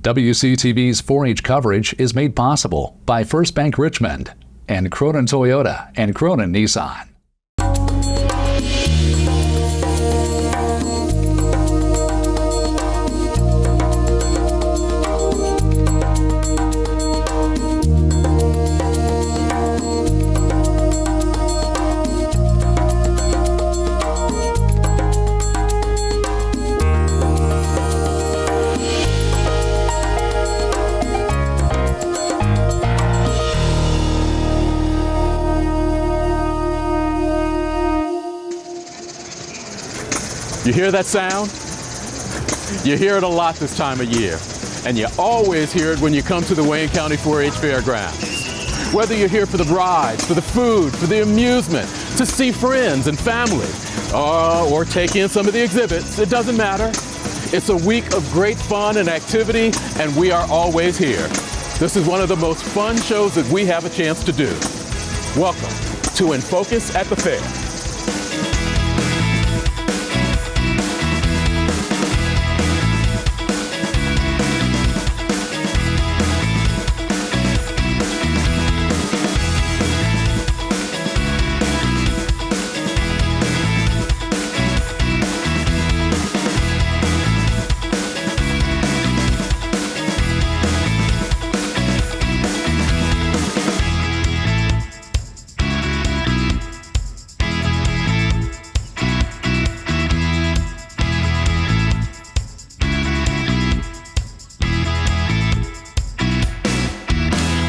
WCTV's 4-H coverage is made possible by First Bank Richmond and Cronin Toyota and Cronin Nissan. You hear that sound? You hear it a lot this time of year, and you always hear it when you come to the Wayne County 4-H Fairgrounds. Whether you're here for the rides, for the food, for the amusement, to see friends and family, or take in some of the exhibits, it doesn't matter. It's a week of great fun and activity, and we are always here. This is one of the most fun shows that we have a chance to do. Welcome to In Focus at the Fair.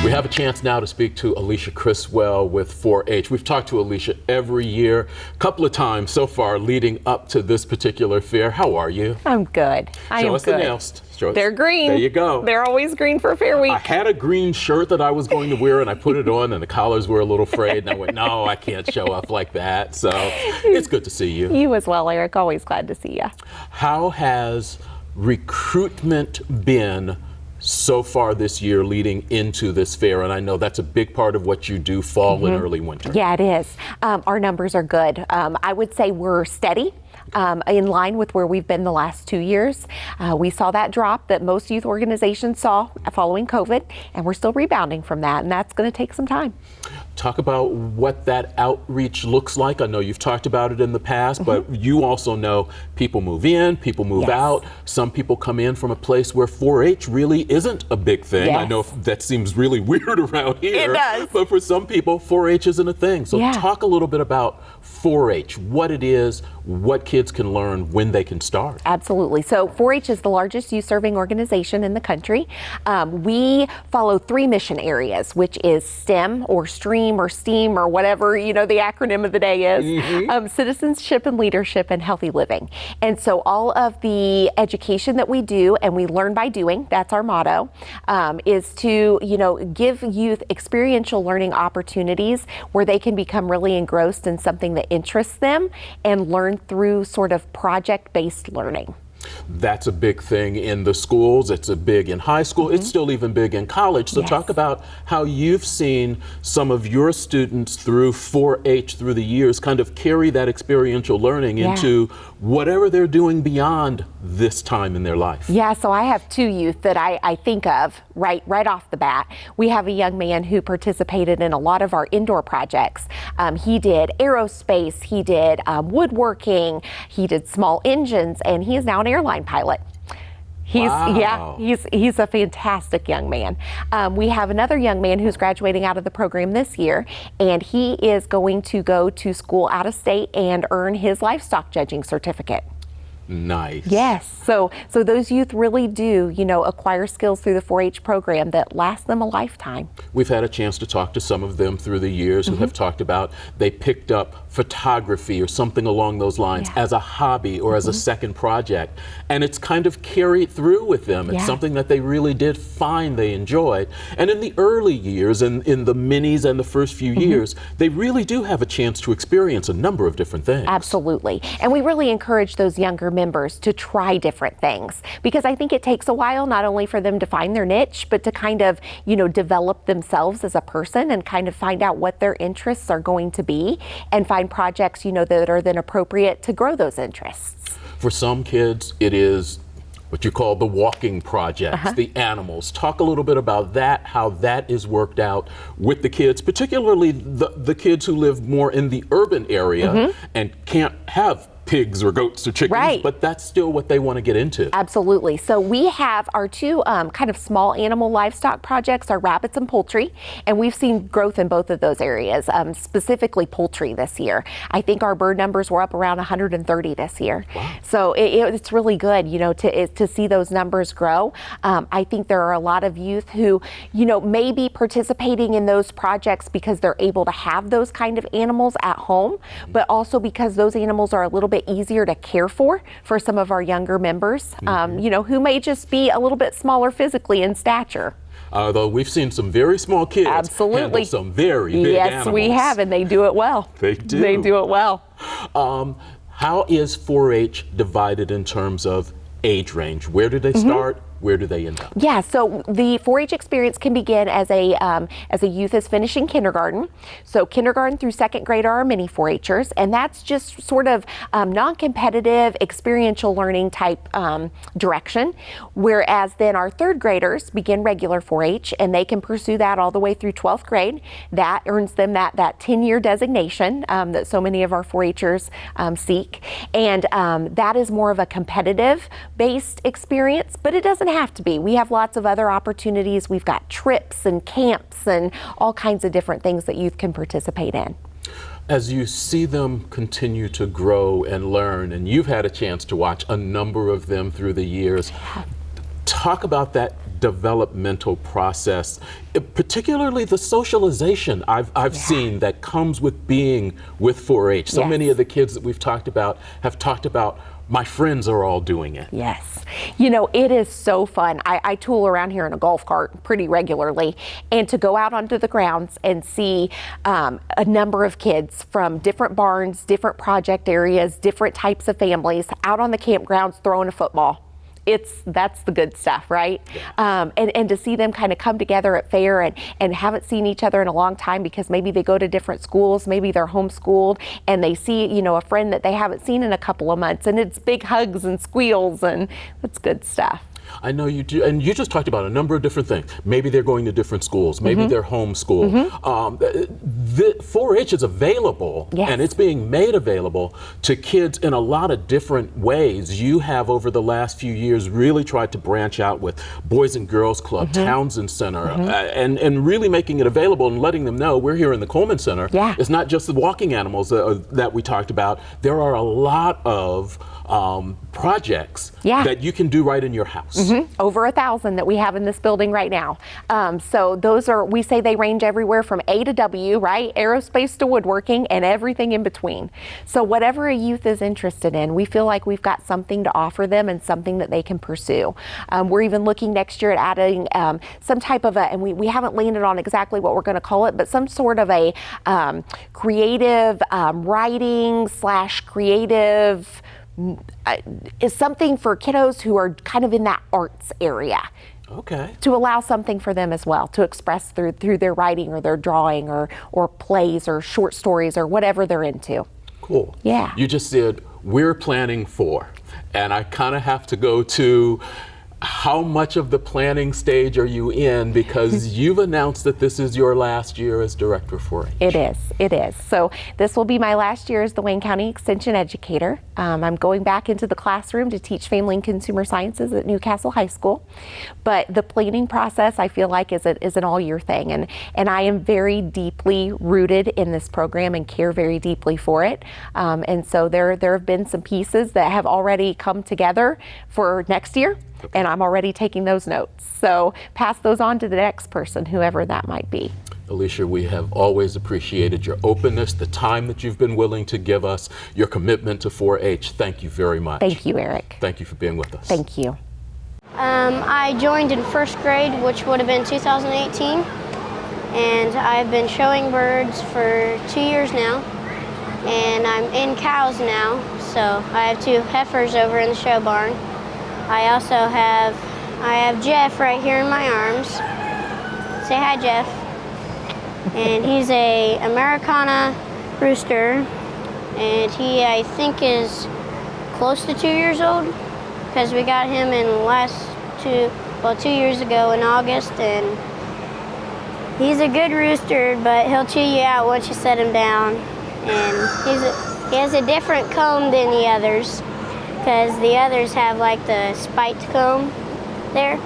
We have a chance now to speak to Alicia Criswell with 4-H. We've talked to Alicia every year, a couple of times so far leading up to this particular fair. How are you? I'm good. Show us the nails. They're green. There you go. They're always green for Fair Week. I had a green shirt that I was going to wear, and I put it on, and the collars were a little frayed, and I went, no, I can't show up like that. So it's good to see you. You as well, Eric. Always glad to see you. How has recruitment been so far this year leading into this fair? And I know that's a big part of what you do fall and early winter. Yeah, it is. Our numbers are good. I would say we're steady. In line with where we've been the last 2 years. We saw that drop that most youth organizations saw following COVID, and we're still rebounding from that, and that's going to take some time. Talk about what that outreach looks like. I know you've talked about it in the past, but you also know people move in, people move out. Some people come in from a place where 4-H really isn't a big thing. I know that seems really weird around here. It does. But for some people, 4-H isn't a thing. So talk a little bit about 4-H, what it is, what kids can learn, when they can start. Absolutely. So 4-H is the largest youth serving organization in the country. We follow 3 mission areas, which is STEM or STREAM or STEAM or whatever, you know, the acronym of the day is, citizenship and leadership and healthy living. And so all of the education that we do, and we learn by doing, that's our motto, is to, you know, give youth experiential learning opportunities where they can become really engrossed in something that interests them and learn through sort of project-based learning. That's a big thing in the schools. It's a big in high school. It's still even big in college. So talk about how you've seen some of your students through 4-H through the years kind of carry that experiential learning into whatever they're doing beyond this time in their life. Yeah, so I have 2 youth that I think of right off the bat. We have a young man who participated in a lot of our indoor projects. He did aerospace, he did woodworking, he did small engines, and he is now an airline pilot. He's a fantastic young man. We have another young man who's graduating out of the program this year, and he is going to go to school out of state and earn his livestock judging certificate. Nice. Yes. So those youth really do, you know, acquire skills through the 4-H program that last them a lifetime. We've had a chance to talk to some of them through the years who have talked about they picked up photography or something along those lines as a hobby or as a second project. And it's kind of carried through with them. It's something that they really did find they enjoyed. And in the early years, in the minis and the first few years, they really do have a chance to experience a number of different things. Absolutely. And we really encourage those younger members to try different things, because I think it takes a while not only for them to find their niche, but to kind of, you know, develop themselves as a person and kind of find out what their interests are going to be and find projects, you know, that are then appropriate to grow those interests. For some kids, it is what you call the walking projects, the animals. Talk a little bit about that, how that is worked out with the kids, particularly the kids who live more in the urban area and can't have pigs or goats or chickens, but that's still what they want to get into. Absolutely. So we have our two kind of small animal livestock projects, our rabbits and poultry, and we've seen growth in both of those areas, specifically poultry this year. I think our bird numbers were up around 130 this year. Wow. So it's really good, you know, to see those numbers grow. I think there are a lot of youth who, you know, may be participating in those projects because they're able to have those kind of animals at home, but also because those animals are a little bit easier to care for some of our younger members, you know, who may just be a little bit smaller physically in stature. Although we've seen some very small kids handle some very big animals. Yes, we have, and they do it well. They do. They do it well. How is 4-H divided in terms of age range? Where do they start? Where do they end up? Yeah, so the 4-H experience can begin as a youth is finishing kindergarten. So kindergarten through second grade are our mini 4-Hers, and that's just sort of non-competitive, experiential learning type direction. Whereas then our third graders begin regular 4-H, and they can pursue that all the way through 12th grade. That earns them that 10-year designation that so many of our 4-Hers seek, and that is more of a competitive-based experience, but it doesn't have to be. We have lots of other opportunities. We've got trips and camps and all kinds of different things that youth can participate in. As you see them continue to grow and learn, and you've had a chance to watch a number of them through the years, talk about that developmental process, particularly the socialization I've seen that comes with being with 4-H. So many of the kids that we've talked about have talked about, my friends are all doing it. Yes. You know, it is so fun. I tool around here in a golf cart pretty regularly, and to go out onto the grounds and see a number of kids from different barns, different project areas, different types of families out on the campgrounds throwing a football. That's the good stuff, right? And to see them kind of come together at fair and haven't seen each other in a long time because maybe they go to different schools, maybe they're homeschooled, and they see, you know, a friend that they haven't seen in a couple of months, and it's big hugs and squeals, and it's good stuff. I know you do, and you just talked about a number of different things. Maybe they're going to different schools, maybe they're homeschooled. The 4-H is available, and it's being made available to kids in a lot of different ways. You have, over the last few years, really tried to branch out with Boys and Girls Club, Townsend Center, and really making it available and letting them know we're here in the Coleman Center. It's not just the walking animals that we talked about. There are a lot of projects that you can do right in your house. Over 1,000 that we have in this building right now. So those are, we say they range everywhere from A to W, right? Aerospace to woodworking and everything in between. So whatever a youth is interested in, we feel like we've got something to offer them and something that they can pursue. We're even looking next year at adding some type of and we haven't landed on exactly what we're going to call it, but some sort of a creative writing / creative is something for kiddos who are kind of in that arts area. Okay. To allow something for them as well to express through their writing or their drawing or plays or short stories or whatever they're into. Cool. Yeah. You just said we're planning for, and I kind of have to go to how much of the planning stage are you in, because you've announced that this is your last year as director for 4-H. It is. So this will be my last year as the Wayne County Extension Educator. I'm going back into the classroom to teach Family and Consumer Sciences at Newcastle High School. But the planning process, I feel like, is an all-year thing. And I am very deeply rooted in this program and care very deeply for it. And so there have been some pieces that have already come together for next year. And I'm already taking those notes. So pass those on to the next person, whoever that might be. Alicia, we have always appreciated your openness, the time that you've been willing to give us, your commitment to 4-H. Thank you very much. Thank you, Eric. Thank you for being with us. Thank you. I joined in first grade, which would have been 2018. And I've been showing birds for 2 years now. And I'm in cows now. So I have 2 heifers over in the show barn. I have Jeff right here in my arms. Say hi, Jeff. And he's a Americana rooster, and he, I think, is close to 2 years old. because we got him in the 2 years ago in August, and he's a good rooster, but he'll chew you out once you set him down. And he has a different comb than the others, because the others have like the spiked comb there.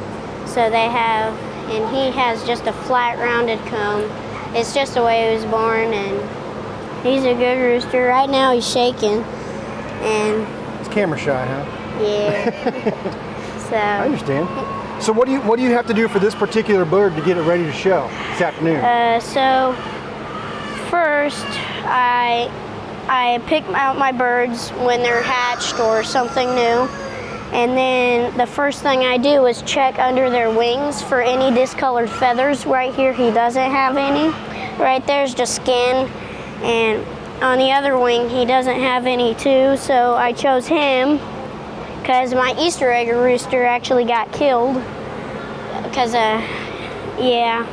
So they have, and he has just a flat rounded comb. It's just the way he was born, and he's a good rooster. Right now he's shaking, and It's camera shy, huh? yeah. So I understand. So what do you have to do for this particular bird to get it ready to show this afternoon? So first I pick out my birds when they're hatched or something new. And then the first thing I do is check under their wings for any discolored feathers. Right here, he doesn't have any. Right there's just skin. And on the other wing, he doesn't have any too. So I chose him because my Easter egg rooster actually got killed because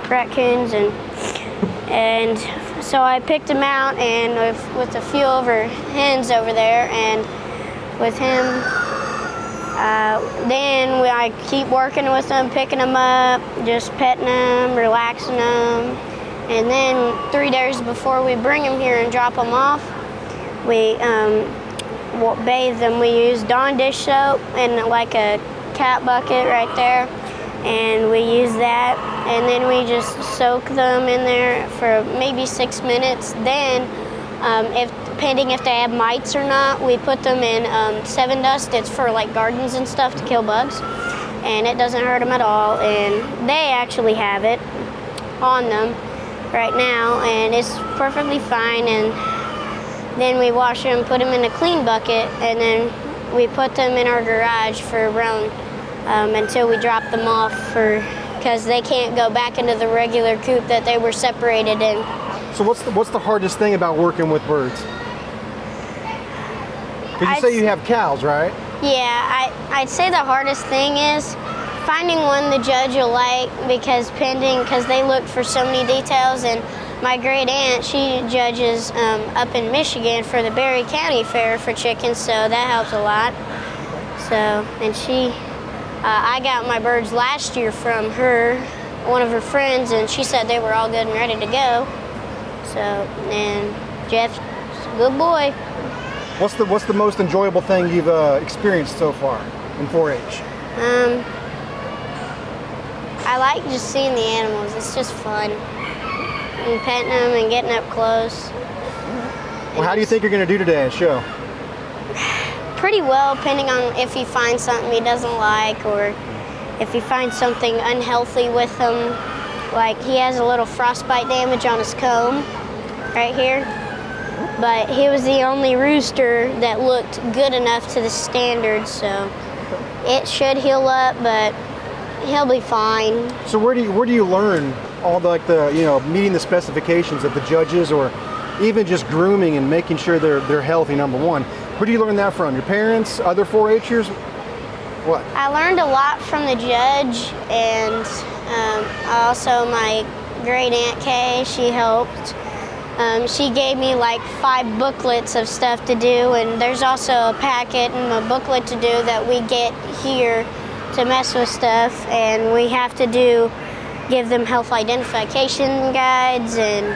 raccoons and so I picked him out, and with a few hens over there, and with him. Then I keep working with them, picking them up, just petting them, relaxing them. And then 3 days before we bring them here and drop them off, we bathe them. We use Dawn dish soap and like a cat bucket right there. And we use that. And then we just soak them in there for maybe 6 minutes. Then, depending if they have mites or not, we put them in 7 Dust. It's for like gardens and stuff to kill bugs, and it doesn't hurt them at all. And they actually have it on them right now, and it's perfectly fine. And then we wash them, put them in a clean bucket, and then we put them in our garage for around until we drop them off, because they can't go back into the regular coop that they were separated in. So what's the hardest thing about working with birds? Because you say you have cows, right? Yeah, I'd say the hardest thing is finding one the judge will like, because they look for so many details. And my great aunt, she judges up in Michigan for the Berry County Fair for chickens, so that helps a lot. So, and I got my birds last year from one of her friends, and she said they were all good and ready to go. So, and Jeff's a good boy. What's the most enjoyable thing you've experienced so far in 4-H? I like just seeing the animals. It's just fun. And petting them and getting up close. Well, how do you think you're going to do today at show? Pretty well, depending on if he finds something he doesn't like, or if he finds something unhealthy with him. Like he has a little frostbite damage on his comb right here. But he was the only rooster that looked good enough to the standards, so it should heal up, but he'll be fine. So where do you learn all the meeting the specifications of the judges, or even just grooming and making sure they're healthy, number one? Where do you learn that from? Your parents, other 4-H'ers? What? I learned a lot from the judge, and also my great Aunt Kay, she helped. She gave me like 5 booklets of stuff to do, and there's also a packet and a booklet to do that we get here to mess with stuff, and we have to give them health identification guides and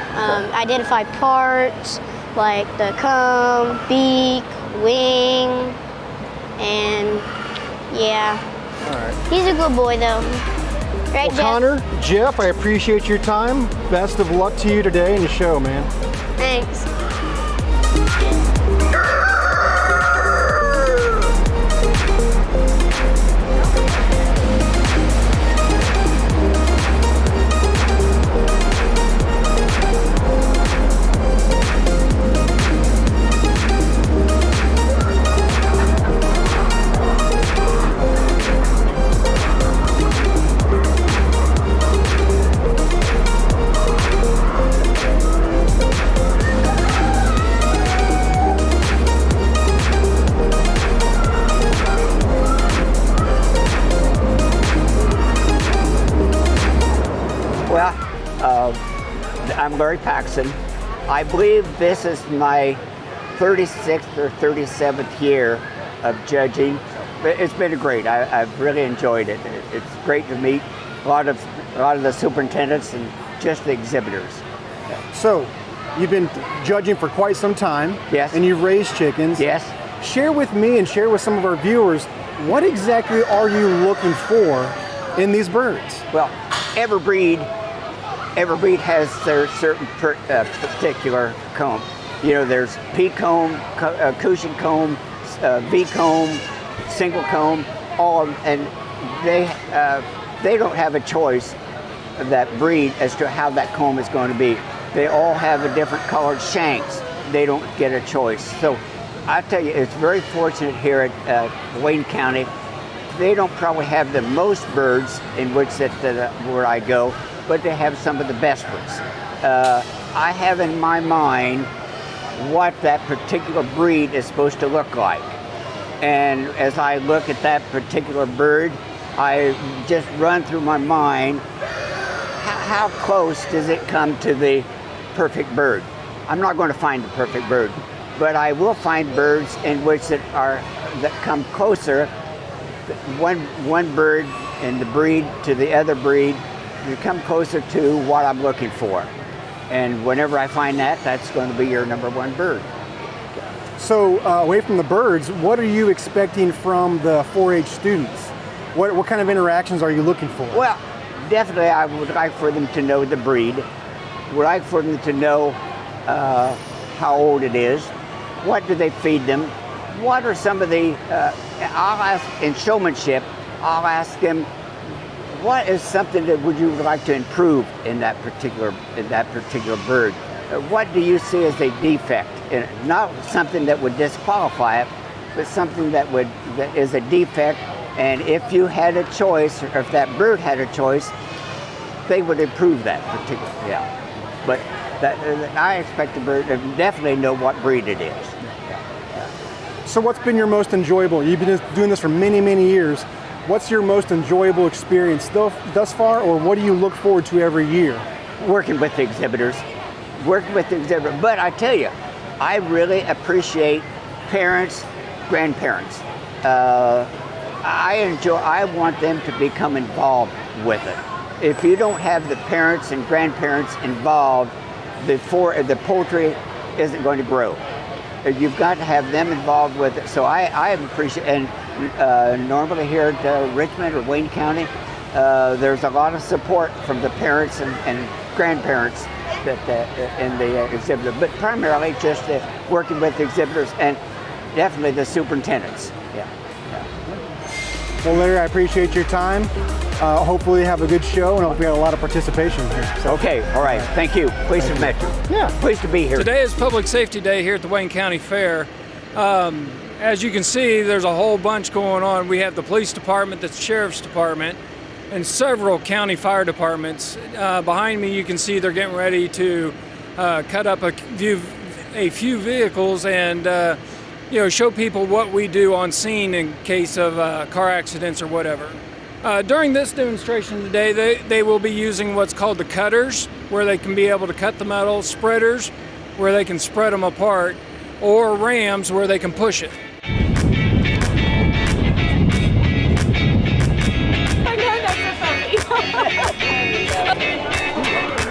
identify parts like the comb, beak, wing, and yeah. All right. He's a good boy though. Right, Well, Connor, Jeff, I appreciate your time. Best of luck to you today in the show, man. Thanks. I'm Larry Paxson. I believe this is my 36th or 37th year of judging It's been great. I've really enjoyed it. It's great to meet a lot of the superintendents and just the exhibitors. So, you've been judging for quite some time. Yes. And you've raised chickens. Yes. Share with me and share with some of our viewers, what exactly are you looking for in these birds? Well, every breed has their certain particular comb. You know, there's P comb, cushion comb, V comb, single comb, all of them, and they don't have a choice of that breed as to how that comb is going to be. They all have a different colored shanks. They don't get a choice. So I tell you, it's very fortunate here at Wayne County. They don't probably have the most birds in which where I go, but they have some of the best ones. I have in my mind what that particular breed is supposed to look like. And as I look at that particular bird, I just run through my mind, how close does it come to the perfect bird? I'm not going to find the perfect bird, but I will find birds in which that come closer, one bird and the breed to the other breed, to come closer to what I'm looking for. And whenever I find that, that's going to be your number one bird. So, away from the birds, what are you expecting from the 4-H students? What kind of interactions are you looking for? Well, definitely I would like for them to know the breed. Would like for them to know how old it is. What do they feed them? What are some of the, I'll ask, in showmanship, I'll ask them, what is something that would you like to improve in that particular bird? What do you see as a defect? And not something that would disqualify it, but something that is a defect. And if you had a choice, or if that bird had a choice, they would improve that particular. Yeah. But I expect the bird to definitely know what breed it is. So, what's been your most enjoyable? You've been doing this for many, many years. What's your most enjoyable experience thus far, or what do you look forward to every year? Working with the exhibitors. But I tell you, I really appreciate parents, grandparents. I want them to become involved with it. If you don't have the parents and grandparents involved, the poultry isn't going to grow. You've got to have them involved with it. So I appreciate, and normally here at Richmond or Wayne County, there's a lot of support from the parents and grandparents in the exhibitor, but primarily just working with the exhibitors and definitely the superintendents. Yeah. Well, Larry, I appreciate your time. Hopefully you have a good show, and I hope we have a lot of participation here. So. Okay, all right. Thank you. Pleased to have met you. Yeah. Pleased to be here. Today is Public Safety Day here at the Wayne County Fair. As you can see, there's a whole bunch going on. We have the police department, the sheriff's department, and several county fire departments. Behind me, you can see they're getting ready to cut up a few vehicles and show people what we do on scene in case of car accidents or whatever. During this demonstration today, they will be using what's called the cutters, where they can be able to cut the metal, spreaders, where they can spread them apart, or rams, where they can push it.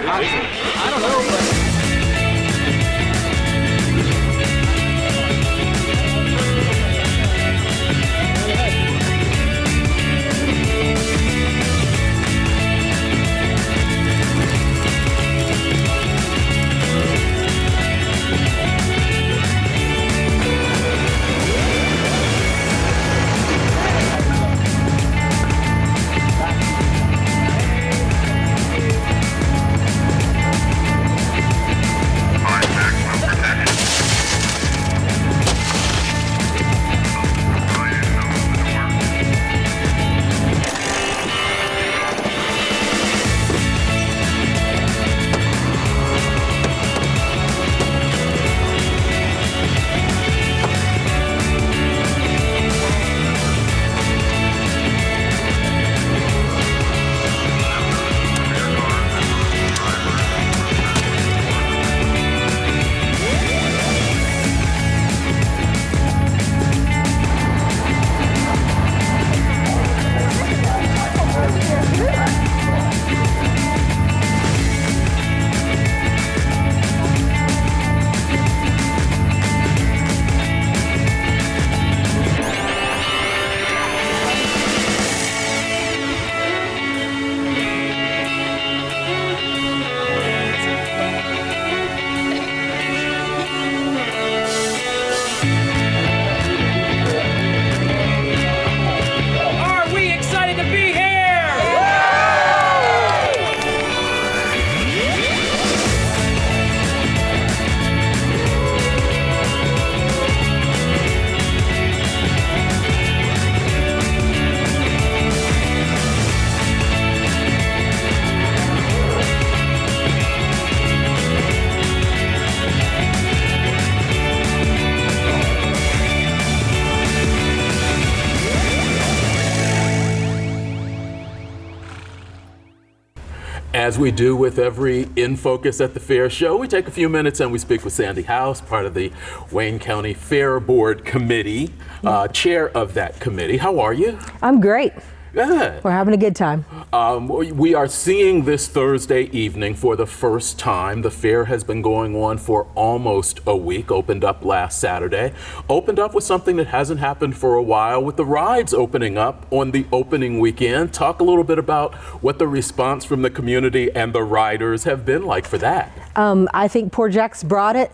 I don't know, but... As we do with every In Focus at the Fair show, we take a few minutes and we speak with Sandy House, part of the Wayne County Fair Board Committee, chair of that committee. How are you? I'm great. Good. We're having a good time. We are seeing this Thursday evening for the first time. The fair has been going on for almost a week, opened up last Saturday. Opened up with something that hasn't happened for a while, with the rides opening up on the opening weekend. Talk a little bit about what the response from the community and the riders have been like for that. I think Poor Jack's brought it.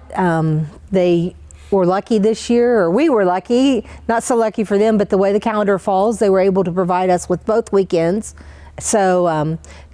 They were lucky this year, or we were lucky, not so lucky for them, but the way the calendar falls, they were able to provide us with both weekends. So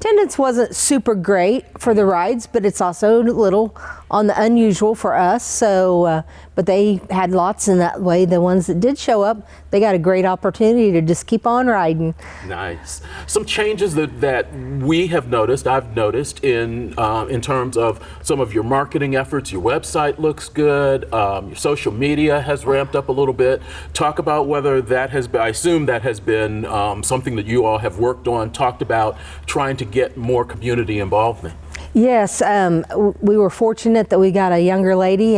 attendance wasn't super great for the rides, but it's also a little on the unusual for us. So, but they had lots in that way. The ones that did show up, they got a great opportunity to just keep on riding. Nice. Some changes that we have noticed, I've noticed in terms of some of your marketing efforts. Your website looks good. Your social media has ramped up a little bit. Talk about whether that has been, I assume that has been something that you all have worked on, talked about trying to get more community involvement. Yes, we were fortunate that we got a younger lady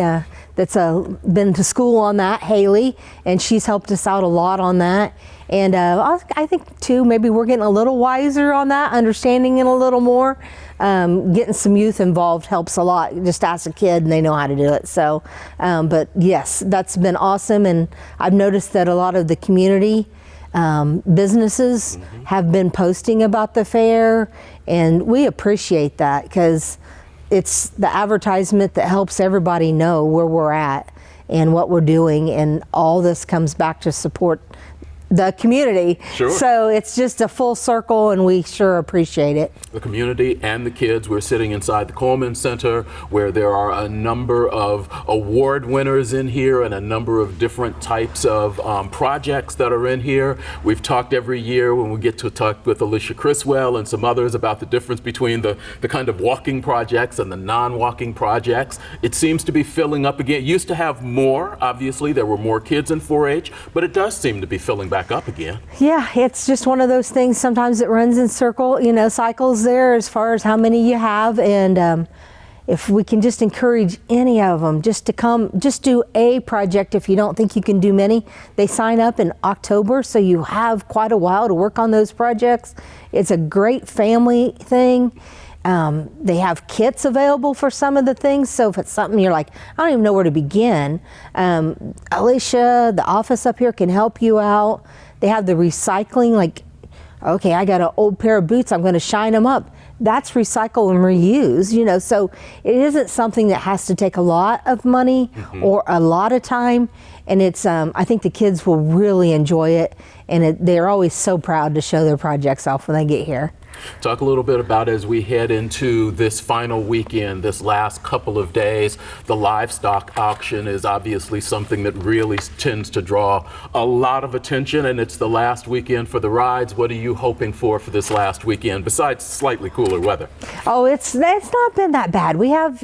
that's been to school on that, Haley, and she's helped us out a lot on that. And I think too, maybe we're getting a little wiser on that, understanding it a little more. Getting some youth involved helps a lot. Just ask a kid and they know how to do it. So, but yes, that's been awesome. And I've noticed that a lot of the community businesses have been posting about the fair, and we appreciate that because it's the advertisement that helps everybody know where we're at and what we're doing, and all this comes back to support the community. Sure. So it's just a full circle, and we sure appreciate it. The community and the kids. We're sitting inside the Coleman Center, where there are a number of award winners in here and a number of different types of projects that are in here. We've talked every year when we get to talk with Alicia Criswell and some others about the difference between the kind of walking projects and the non-walking projects. It seems to be filling up again. It used to have more, obviously. There were more kids in 4-H, but it does seem to be filling back up again. Yeah, it's just one of those things. Sometimes it runs in cycles there as far as how many you have, and if we can just encourage any of them just to come, just do a project. If you don't think you can do many, they sign up in October, so you have quite a while to work on those projects. It's a great family thing. They have kits available for some of the things, so if it's something you're like, I don't even know where to begin, Alicia, the office up here, can help you out. They have the recycling, like, okay, I got an old pair of boots, I'm going to shine them up. That's recycle and reuse, so it isn't something that has to take a lot of money or a lot of time, and it's, I think the kids will really enjoy it, and they're always so proud to show their projects off when they get here. Talk a little bit about, as we head into this final weekend, this last couple of days, the livestock auction is obviously something that really tends to draw a lot of attention, and it's the last weekend for the rides. What are you hoping for this last weekend, besides slightly cooler weather? Oh, it's not been that bad. We have,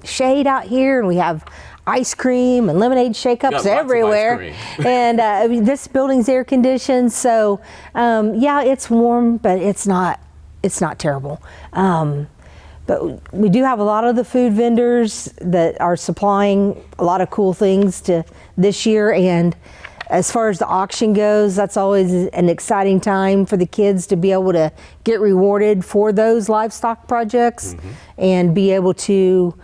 shade out here, and we have ice cream and lemonade shake-ups everywhere. And this building's air conditioned, so yeah, it's warm, but it's not terrible. But we do have a lot of the food vendors that are supplying a lot of cool things to this year, and as far as the auction goes, that's always an exciting time for the kids to be able to get rewarded for those livestock projects and be able to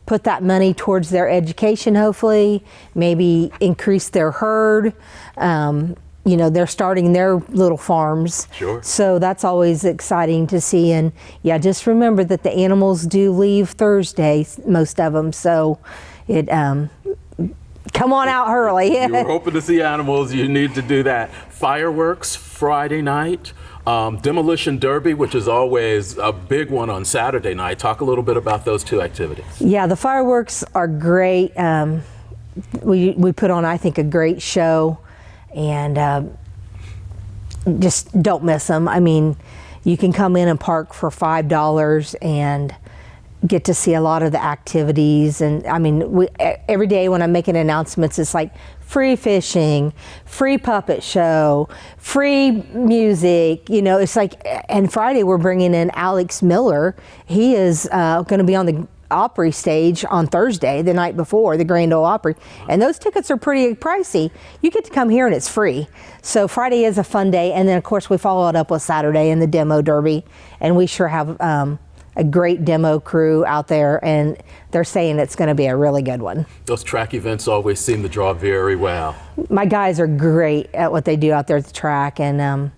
put that money towards their education, hopefully, maybe increase their herd. They're starting their little farms. Sure. So that's always exciting to see. And yeah, just remember that the animals do leave Thursday, most of them. So it, come on out early. You're hoping to see animals, you need to do that. Fireworks Friday night. Demolition Derby, which is always a big one on Saturday night. Talk a little bit about those two activities. Yeah, the fireworks are great. We put on, I think, a great show, and just don't miss them. I mean, you can come in and park for $5, and get to see a lot of the activities. And I mean, every day when I'm making announcements, it's like free fishing, free puppet show, free music, you know, it's like, and Friday we're bringing in Alex Miller. He is going to be on the Opry stage on Thursday, the night before, the Grand Ole Opry. And those tickets are pretty pricey. You get to come here and it's free. So Friday is a fun day. And then of course we follow it up with Saturday and the demo derby. And we sure have a great demo crew out there, and they're saying it's going to be a really good one. Those track events always seem to draw very well. My guys are great at what they do out there at the track, and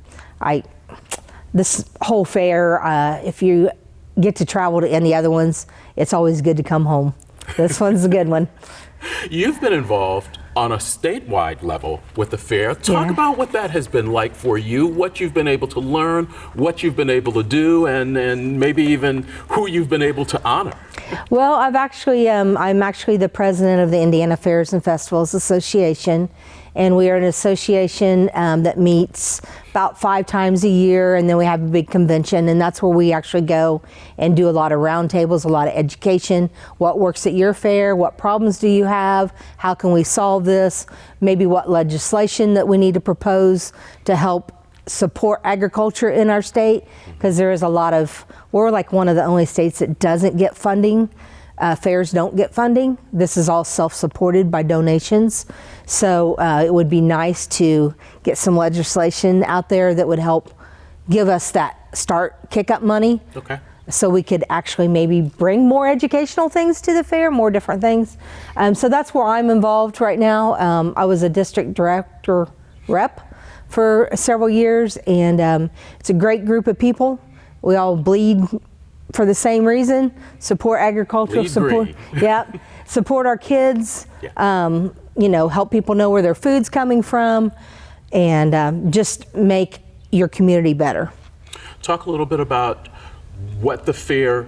this whole fair, if you get to travel to any other ones, it's always good to come home. This one's a good one. You've been involved on a statewide level with the fair. Talk about what that has been like for you, what you've been able to learn, what you've been able to do, and maybe even who you've been able to honor. Well, I'm actually the president of the Indiana Fairs and Festivals Association, and we are an association that meets about 5 times a year, and then we have a big convention, and that's where we actually go and do a lot of roundtables, a lot of education. What works at your fair? What problems do you have? How can we solve this? Maybe what legislation that we need to propose to help support agriculture in our state, because there is a lot of, we're like one of the only states that doesn't get funding. Fairs don't get funding. This is all self-supported by donations. So it would be nice to get some legislation out there that would help give us that kick-up money. Okay. So we could actually maybe bring more educational things to the fair, more different things. So that's where I'm involved right now. I was a district director rep for several years, and it's a great group of people. We all bleed for the same reason: support agriculture, support our kids, you know, help people know where their food's coming from, and just make your community better. Talk a little bit about what the fair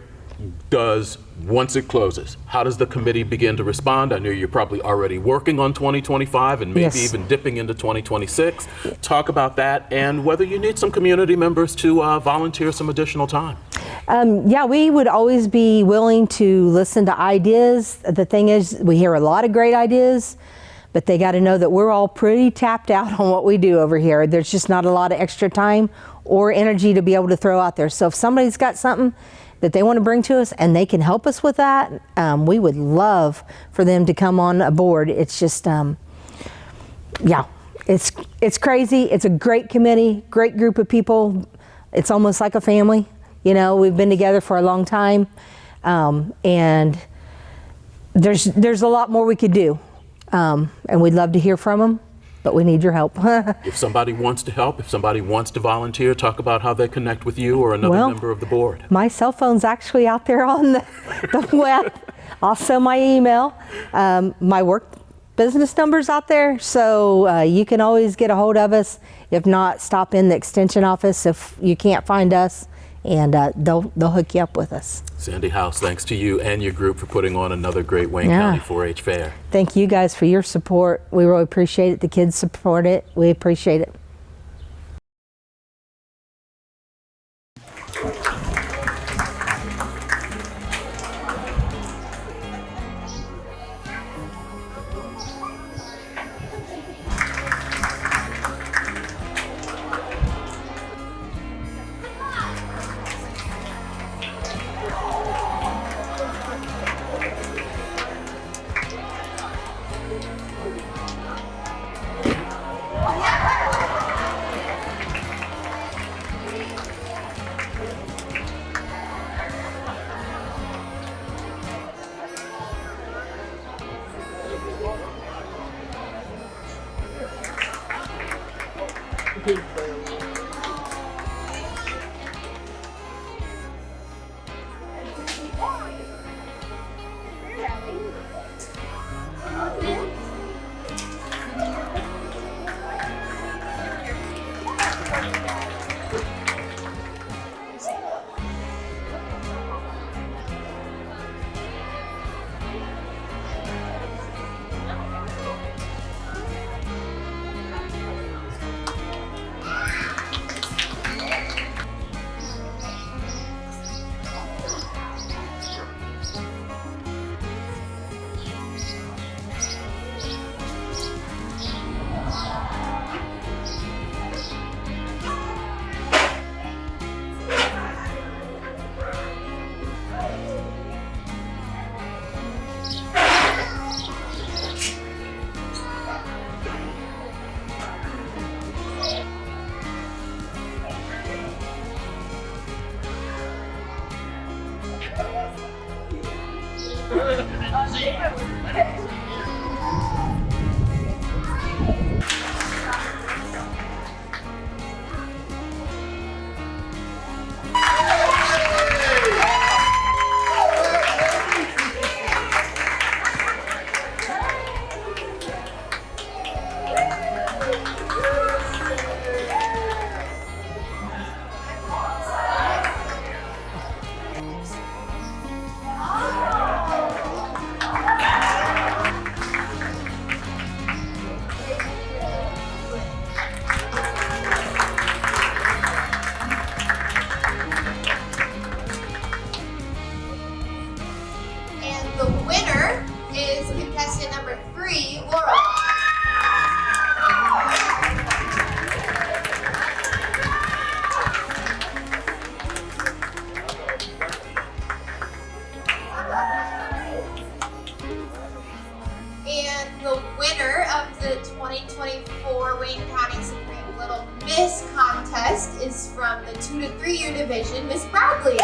does once it closes. How does the committee begin to respond? I know you're probably already working on 2025 and maybe even dipping into 2026. Talk about that and whether you need some community members to volunteer some additional time. Yeah, we would always be willing to listen to ideas. The thing is, we hear a lot of great ideas, but they got to know that we're all pretty tapped out on what we do over here. There's just not a lot of extra time or energy to be able to throw out there. So if somebody's got something that they want to bring to us and they can help us with that, we would love for them to come on aboard. It's just, yeah, it's crazy. It's a great committee, great group of people. It's almost like a family. You know, we've been together for a long time, and there's a lot more we could do, and we'd love to hear from them, but we need your help. If somebody wants to help, if somebody wants to volunteer, talk about how they connect with you or another member of the board. My cell phone's actually out there on the web. Also my email, my work business number's out there, so you can always get a hold of us. If not, stop in the extension office if you can't find us, and they'll hook you up with us. Sandy House, thanks to you and your group for putting on another great Wayne County 4-H fair. Thank you guys for your support. We really appreciate it. The kids support it. We appreciate it. And the winner is contestant number 3, Laurel. And the winner of the 2024 Wayne County Supreme Little Miss Contest is from the 2 to 3 year division, Miss Bradley.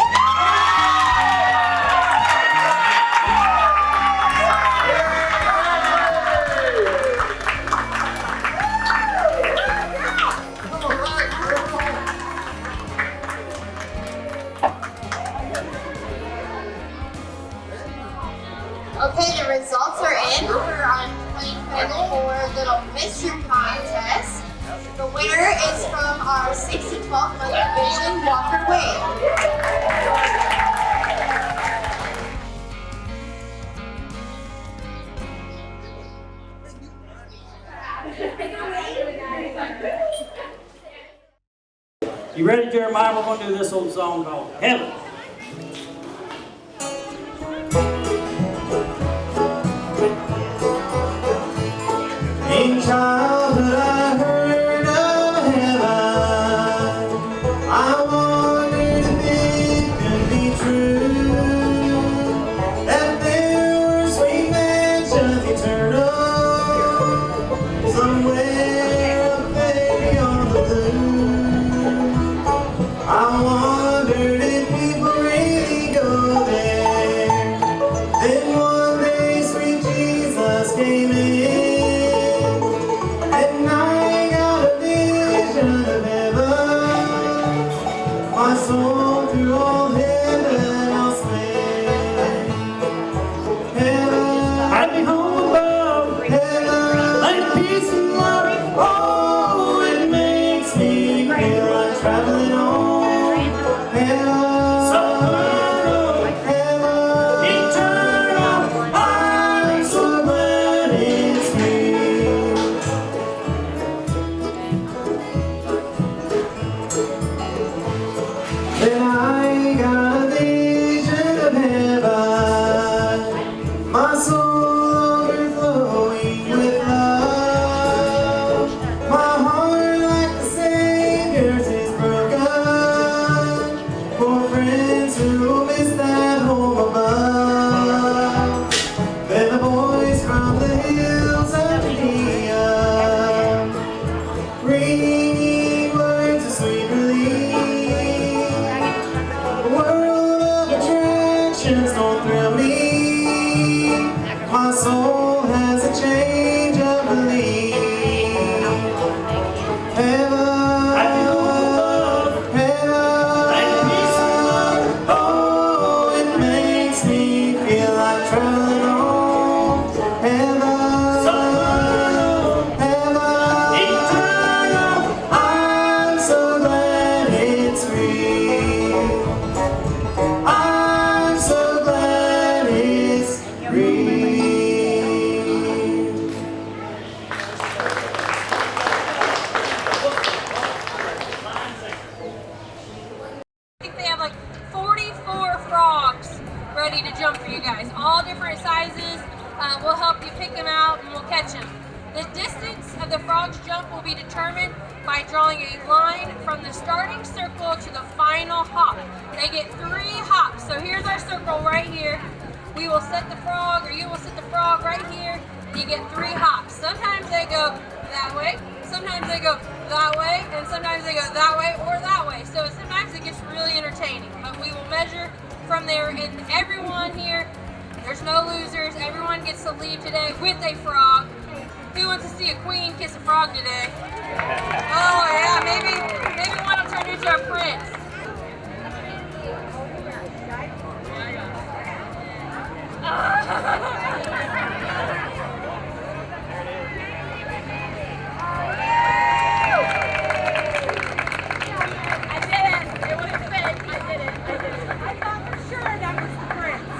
Okay, the results are in for our 2024 Little Mystery Contest. The winner is from our 6 to 12 month division, Walker Wade. You ready, Jeremiah? We're going to do this old song called Heaven. In childhood I heard of heaven. I wondered if it could be true, that there were sweet mansions eternal, somewhere up there beyond the blue. I wondered if people really go there. Then one day sweet Jesus came in. My soul through all heaven I'll sing. Heaven, happy home above. Heaven, like peace and love. Oh, it makes me feel like traveling on. Heaven, so heaven, eternal. I'm so glad it's real. Then I got a vision of heaven, my soul overflowing with love. My heart like the Savior's is broken, for friends who miss that home above. Then the voice from the hills of Neon, ringing words of sweet relief. Don't thrill me. My soul has a change of belief. Heaven, heaven, oh, it makes me feel like traveling on. Heaven, heaven, eternal. I'm so glad it's real. I'm so glad it's real. I think they have like 44 frogs ready to jump for you guys. All different sizes. We'll help you pick them out and we'll catch them. The distance of the frog's jump will be determined by drawing a line from the starting circle to the final hop. They get 3 hops. So here's our circle right here. We will set the frog, or you will set the frog right here, and you get 3 hops. Sometimes they go that way, sometimes they go that way, and sometimes they go that way or that way. So sometimes it gets really entertaining, but we will measure from there. And everyone here, There's no losers. Everyone gets to leave today with a frog. Who wants to see a queen kiss a frog today? Oh yeah, maybe one will turn into a prince. I did it. It wouldn't fit. I did it. I thought for sure that was the prince.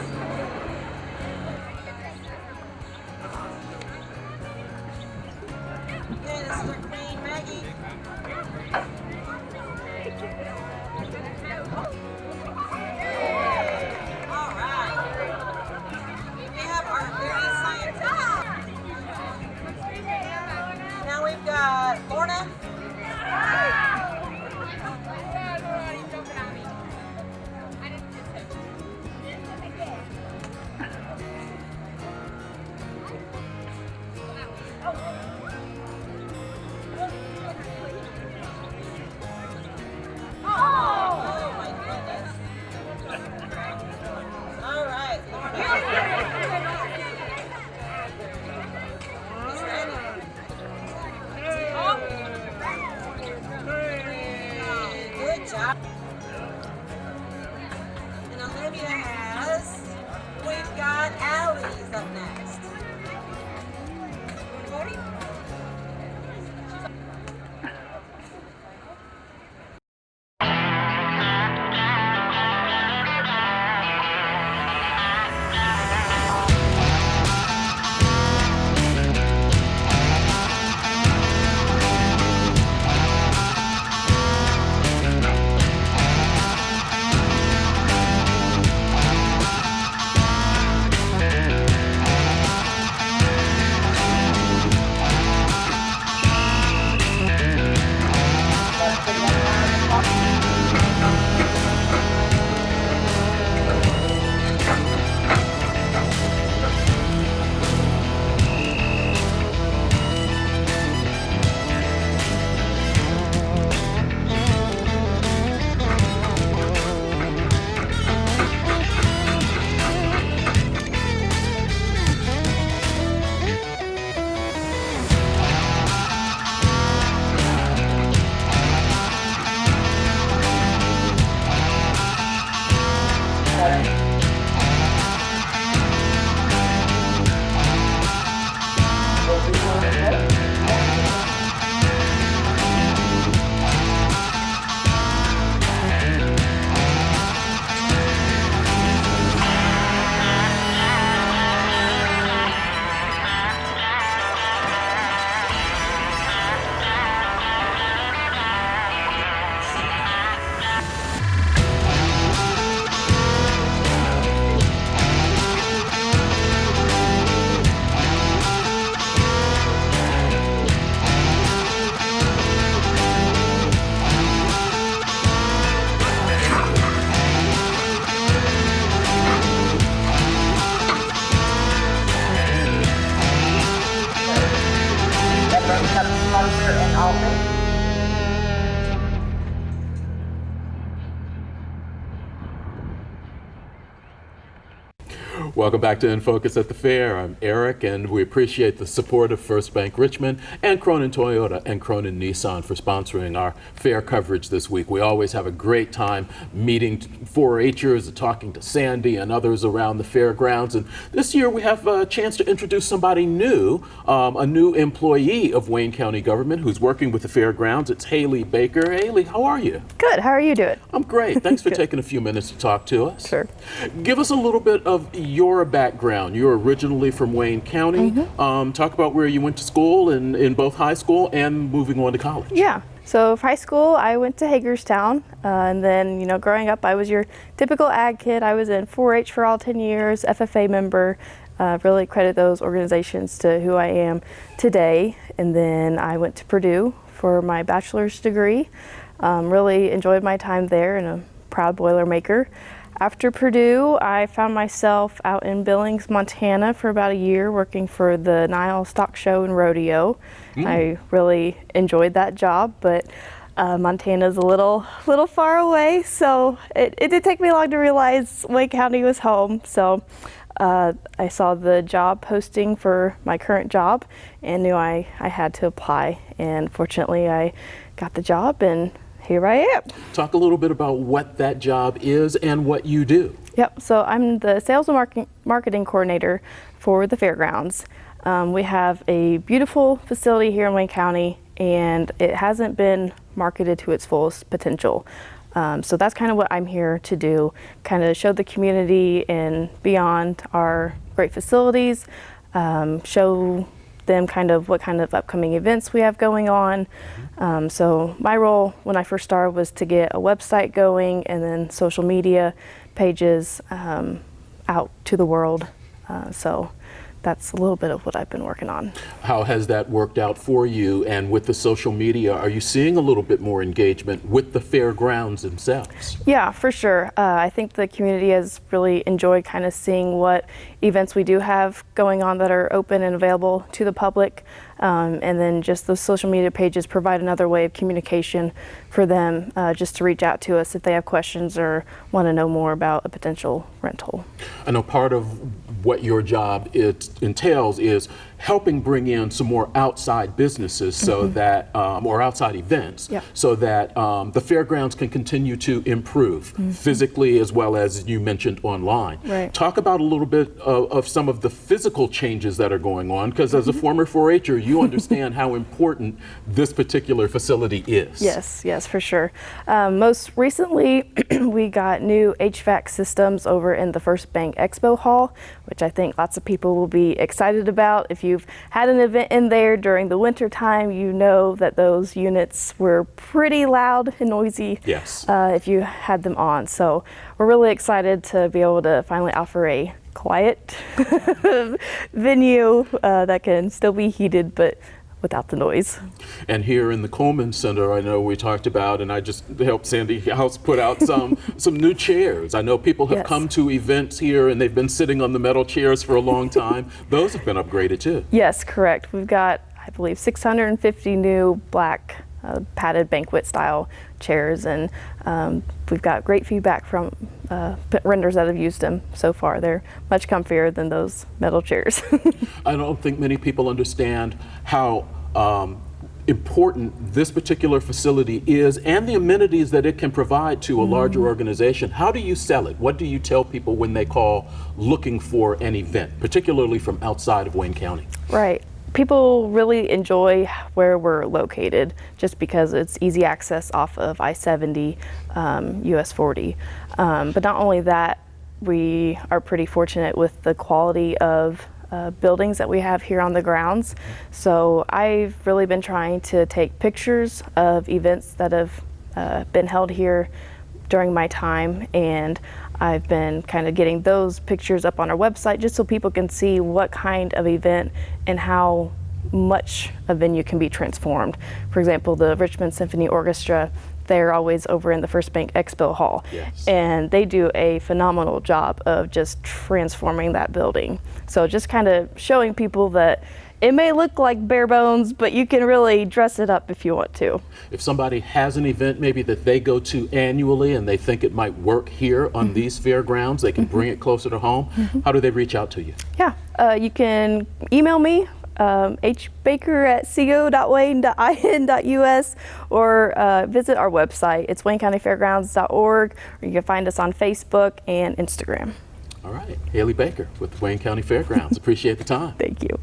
This is our Queen Maggie. All right. We have our very scientific. Now we've got Lorna. Oh my goodness. All right, Lorna. He's ready. Good job. And Olivia we've got Allie's up next. Cody? Welcome back to In Focus at the Fair. I'm Eric, and we appreciate the support of First Bank Richmond and Cronin Toyota and Cronin Nissan for sponsoring our fair coverage this week. We always have a great time meeting 4-H'ers and talking to Sandy and others around the fairgrounds. And this year we have a chance to introduce somebody new, a new employee of Wayne County government who's working with the fairgrounds. It's Haley Baker. Haley, how are you? Good. How are you doing? I'm great. Thanks for taking a few minutes to talk to us. Sure. Give us a little bit of your background. You're originally from Wayne County. Talk about where you went to school in both high school and moving on to college. Yeah. So for high school, I went to Hagerstown, and then, you know, growing up, I was your typical ag kid. I was in 4-H for all 10 years, FFA member. Really credit those organizations to who I am today. And then I went to Purdue for my bachelor's degree. Really enjoyed my time there, and a proud Boilermaker. After Purdue, I found myself out in Billings, Montana for about a year working for the Nile Stock Show and Rodeo. I really enjoyed that job, but Montana's a little far away, so it did take me long to realize Wayne County was home. So I saw the job posting for my current job and knew I had to apply. And fortunately, I got the job, and here I am. Talk a little bit about what that job is and what you do. Yep, so I'm the sales and marketing coordinator for the fairgrounds. We have a beautiful facility here in Wayne County, and it hasn't been marketed to its fullest potential. So that's kind of what I'm here to do, kind of show the community and beyond our great facilities, show them kind of what kind of upcoming events we have going on. So my role when I first started was to get a website going and then social media pages out to the world. So that's a little bit of what I've been working on. How has that worked out for you? And with the social media, are you seeing a little bit more engagement with the fairgrounds themselves? Yeah, for sure. I think the community has really enjoyed kind of seeing what events we do have going on that are open and available to the public. And then just those social media pages provide another way of communication for them just to reach out to us if they have questions or want to know more about a potential rental. I know part of what your job entails is helping bring in some more outside businesses so that, or outside events, so that the fairgrounds can continue to improve physically as well as you mentioned online. Right. Talk about a little bit of some of the physical changes that are going on, because as a former 4-H'er, you understand how important this particular facility is. Yes, for sure. Most recently, we got new HVAC systems over in the First Bank Expo Hall, which I think lots of people will be excited about. If you've had an event in there during the winter time, you know that those units were pretty loud and noisy. Yes. If you had them on. So we're really excited to be able to finally offer a quiet venue that can still be heated but without the noise. And here in the Coleman Center, I know we talked about, and I just helped Sandy House put out some new chairs. I know people have come to events here and they've been sitting on the metal chairs for a long time. Those have been upgraded too. Yes, correct. We've got, I believe, 650 new black padded banquet style chairs, and we've got great feedback from renters that have used them so far. They're much comfier than those metal chairs. I don't think many people understand how important this particular facility is and the amenities that it can provide to a larger organization. How do you sell it? What do you tell people when they call looking for an event, particularly from outside of Wayne County? Right. People really enjoy where we're located just because it's easy access off of I-70, US 40. But not only that, we are pretty fortunate with the quality of buildings that we have here on the grounds. So I've really been trying to take pictures of events that have been held here during my time, and I've been kind of getting those pictures up on our website just so people can see what kind of event and how much a venue can be transformed. For example, the Richmond Symphony Orchestra, they're always over in the First Bank Expo Hall. Yes. And they do a phenomenal job of just transforming that building. So just kind of showing people that it may look like bare bones, but you can really dress it up if you want to. If somebody has an event maybe that they go to annually and they think it might work here on these fairgrounds, they can bring it closer to home, how do they reach out to you? Yeah, you can email me, hbaker@co.wayne.in.us, or visit our website. It's waynecountyfairgrounds.org, or you can find us on Facebook and Instagram. All right, Haley Baker with Wayne County Fairgrounds. Appreciate the time. Thank you.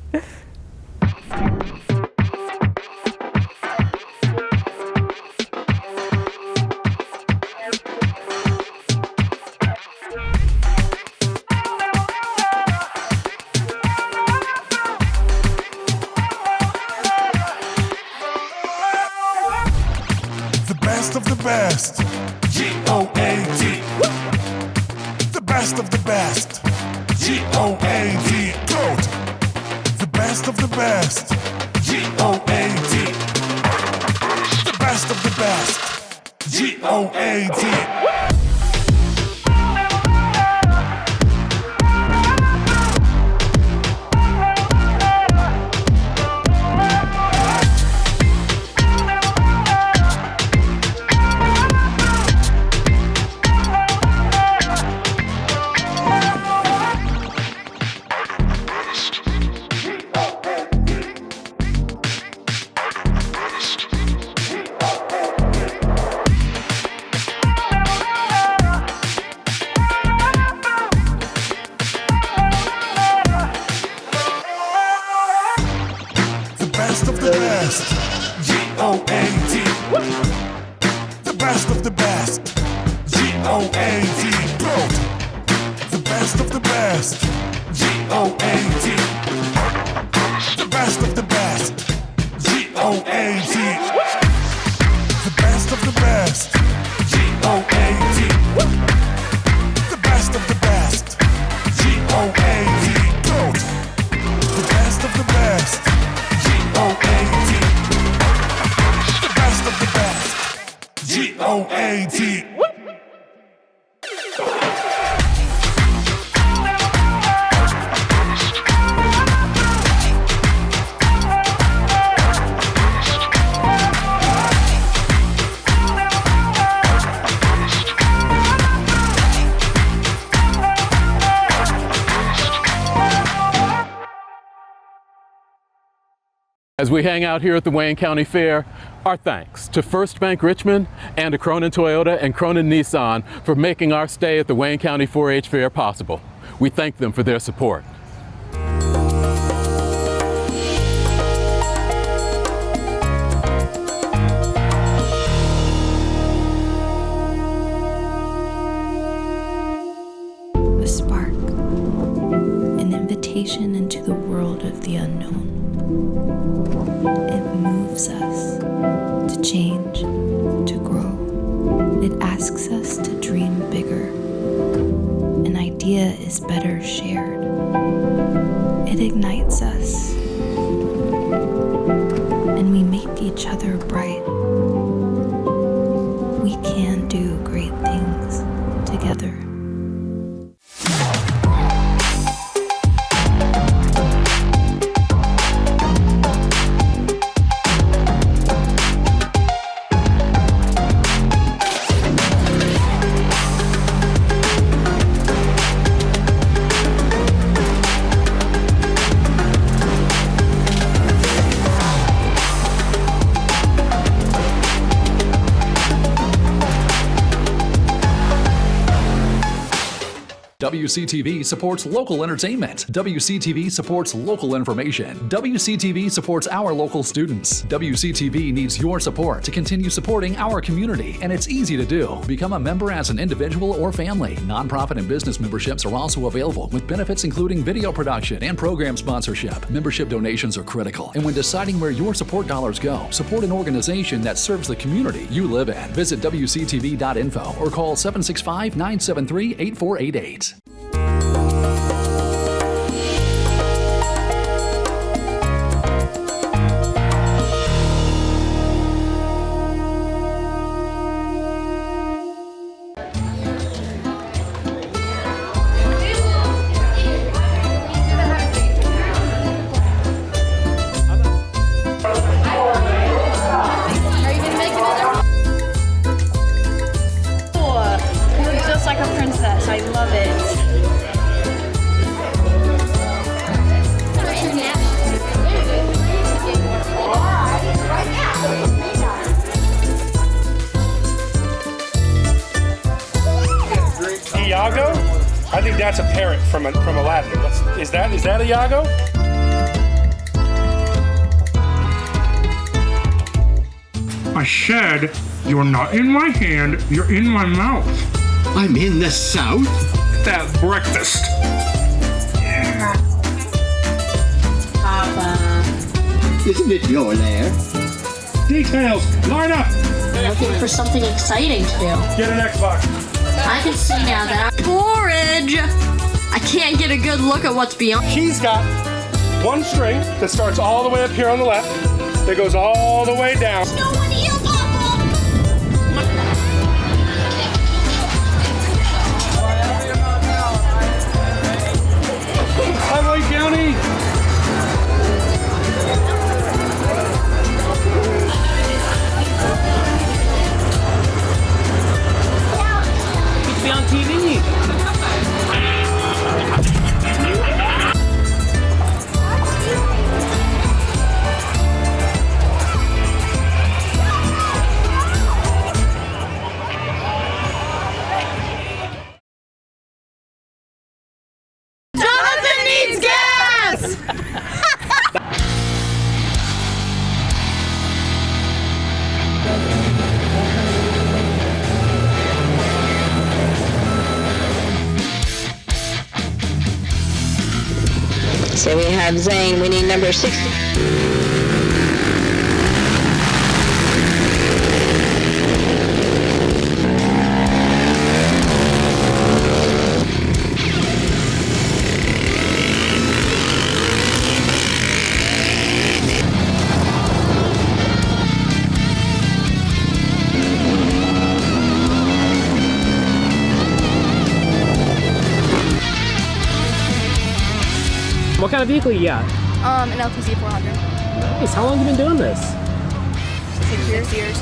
The best of the best. G-O-A-T. The best of the best. G-O-A-T. Goat. The best of the best. G-O-A-T. The best of the best. G-O-A-T. best. G-O-A-T. The best of the best. G-O-A-T. GOAT. The best of the best. G-O-A-T. The best of the best. G-O-A-T. The best of the best. G-O-A-T. The best of the best. G-O-A-T. GOAT. The best of the best. G-O-A-T. The best of the best. G-O-A-T. As we hang out here at the Wayne County Fair, our thanks to First Bank Richmond and to Cronin Toyota and Cronin Nissan for making our stay at the Wayne County 4-H Fair possible. We thank them for their support. A spark, an invitation into the world of the unknown. It moves us to change, to grow. It asks us to dream bigger. An idea is better shared. It ignites us, and we make each other bright. We can do great things together. WCTV supports local entertainment. WCTV supports local information. WCTV supports our local students. WCTV needs your support to continue supporting our community, and it's easy to do. Become a member as an individual or family. Nonprofit and business memberships are also available, with benefits including video production and program sponsorship. Membership donations are critical, and when deciding where your support dollars go, support an organization that serves the community you live in. Visit WCTV.info or call 765-973-8488. I think that's a parrot from Aladdin. Is that a Iago? I said, you're not in my hand, you're in my mouth. I'm in the South? That breakfast. Papa. Isn't it your lair? Details, line up! Looking for something exciting to do. Get an Xbox. I can see now that porridge. I can't get a good look at what's beyond. He's got one string that starts all the way up here on the left, that goes all the way down. No one here, Papa. Hi, Wayne County. Be on TV. Jonathan needs gas! So we have Zane. We need number 60. What kind of vehicle you got? An LTZ 400. Nice. How long have you been doing this? 6 years.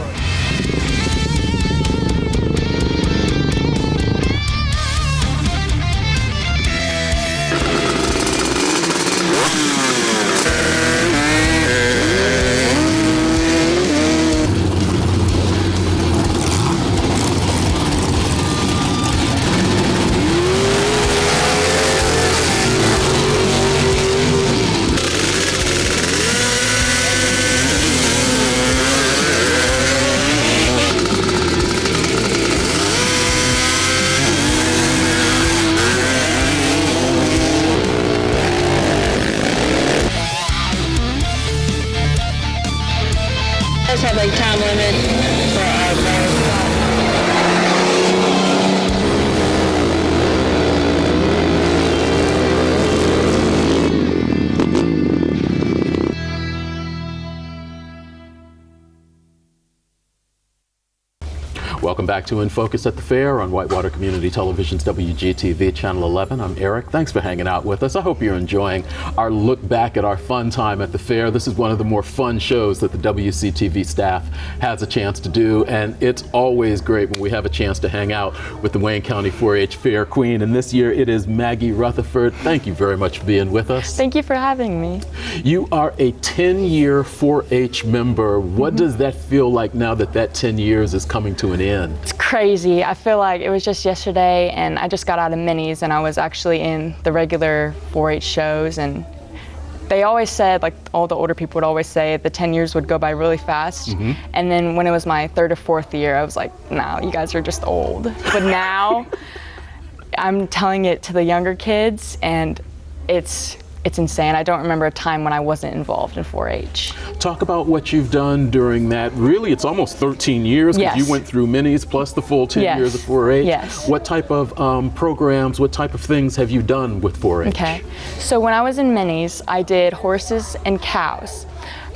Does have a time limit for our marathon. Welcome back to In Focus at the Fair on Whitewater Community Television's WGTV Channel 11. I'm Eric. Thanks for hanging out with us. I hope you're enjoying our look back at our fun time at the fair. This is one of the more fun shows that the WCTV staff has a chance to do, and it's always great when we have a chance to hang out with the Wayne County 4-H Fair Queen, and this year it is Maggie Rutherford. Thank you very much for being with us. Thank you for having me. You are a 10-year 4-H member. What does that feel like now that that 10 years is coming to an end? It's crazy. I feel like it was just yesterday and I just got out of minis and I was actually in the regular 4-H shows, and they always said, like all the older people would always say, the 10 years would go by really fast. And then when it was my 3rd or 4th year, I was like, no, you guys are just old. But now I'm telling it to the younger kids and it's insane. I don't remember a time when I wasn't involved in 4-H. Talk about what you've done during that. Really, it's almost 13 years because you went through minis plus the full 10 years of 4-H. Yes. What type of programs, what type of things have you done with 4-H? Okay, so when I was in minis, I did horses and cows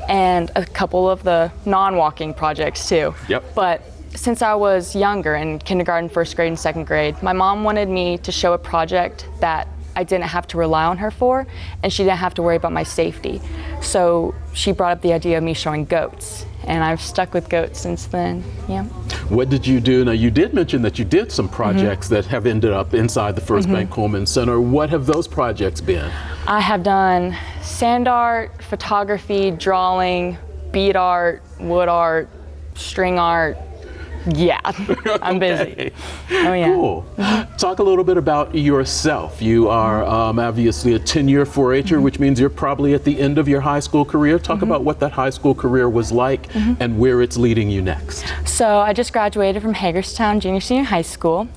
and a couple of the non-walking projects too. Yep. But since I was younger in kindergarten, 1st grade, and 2nd grade, my mom wanted me to show a project that I didn't have to rely on her for, and she didn't have to worry about my safety. So she brought up the idea of me showing goats, and I've stuck with goats since then, yeah. What did you do? Now, you did mention that you did some projects that have ended up inside the First Bank Coleman Center. What have those projects been? I have done sand art, photography, drawing, bead art, wood art, string art. Yeah, I'm busy. Oh yeah. Cool. Talk a little bit about yourself. You are obviously a 10-year 4-H'er, which means you're probably at the end of your high school career. Talk about what that high school career was like and where it's leading you next. So I just graduated from Hagerstown Junior High School.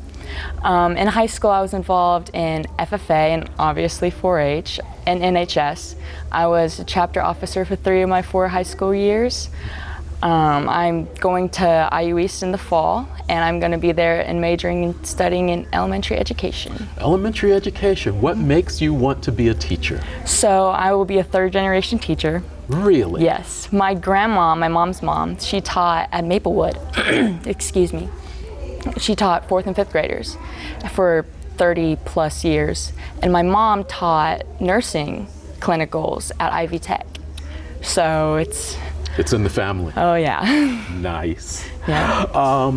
In high school, I was involved in FFA and obviously 4-H and NHS. I was a chapter officer for 3 of my 4 high school years. I'm going to IU East in the fall, and I'm going to be there and majoring and studying in elementary education. Elementary education. What makes you want to be a teacher? So I will be a 3rd-generation teacher. Really? Yes. My grandma, my mom's mom, she taught at Maplewood. Excuse me. She taught 4th and 5th graders for 30 plus years. And my mom taught nursing clinicals at Ivy Tech. So it's in the family. Oh yeah. Nice. Yeah.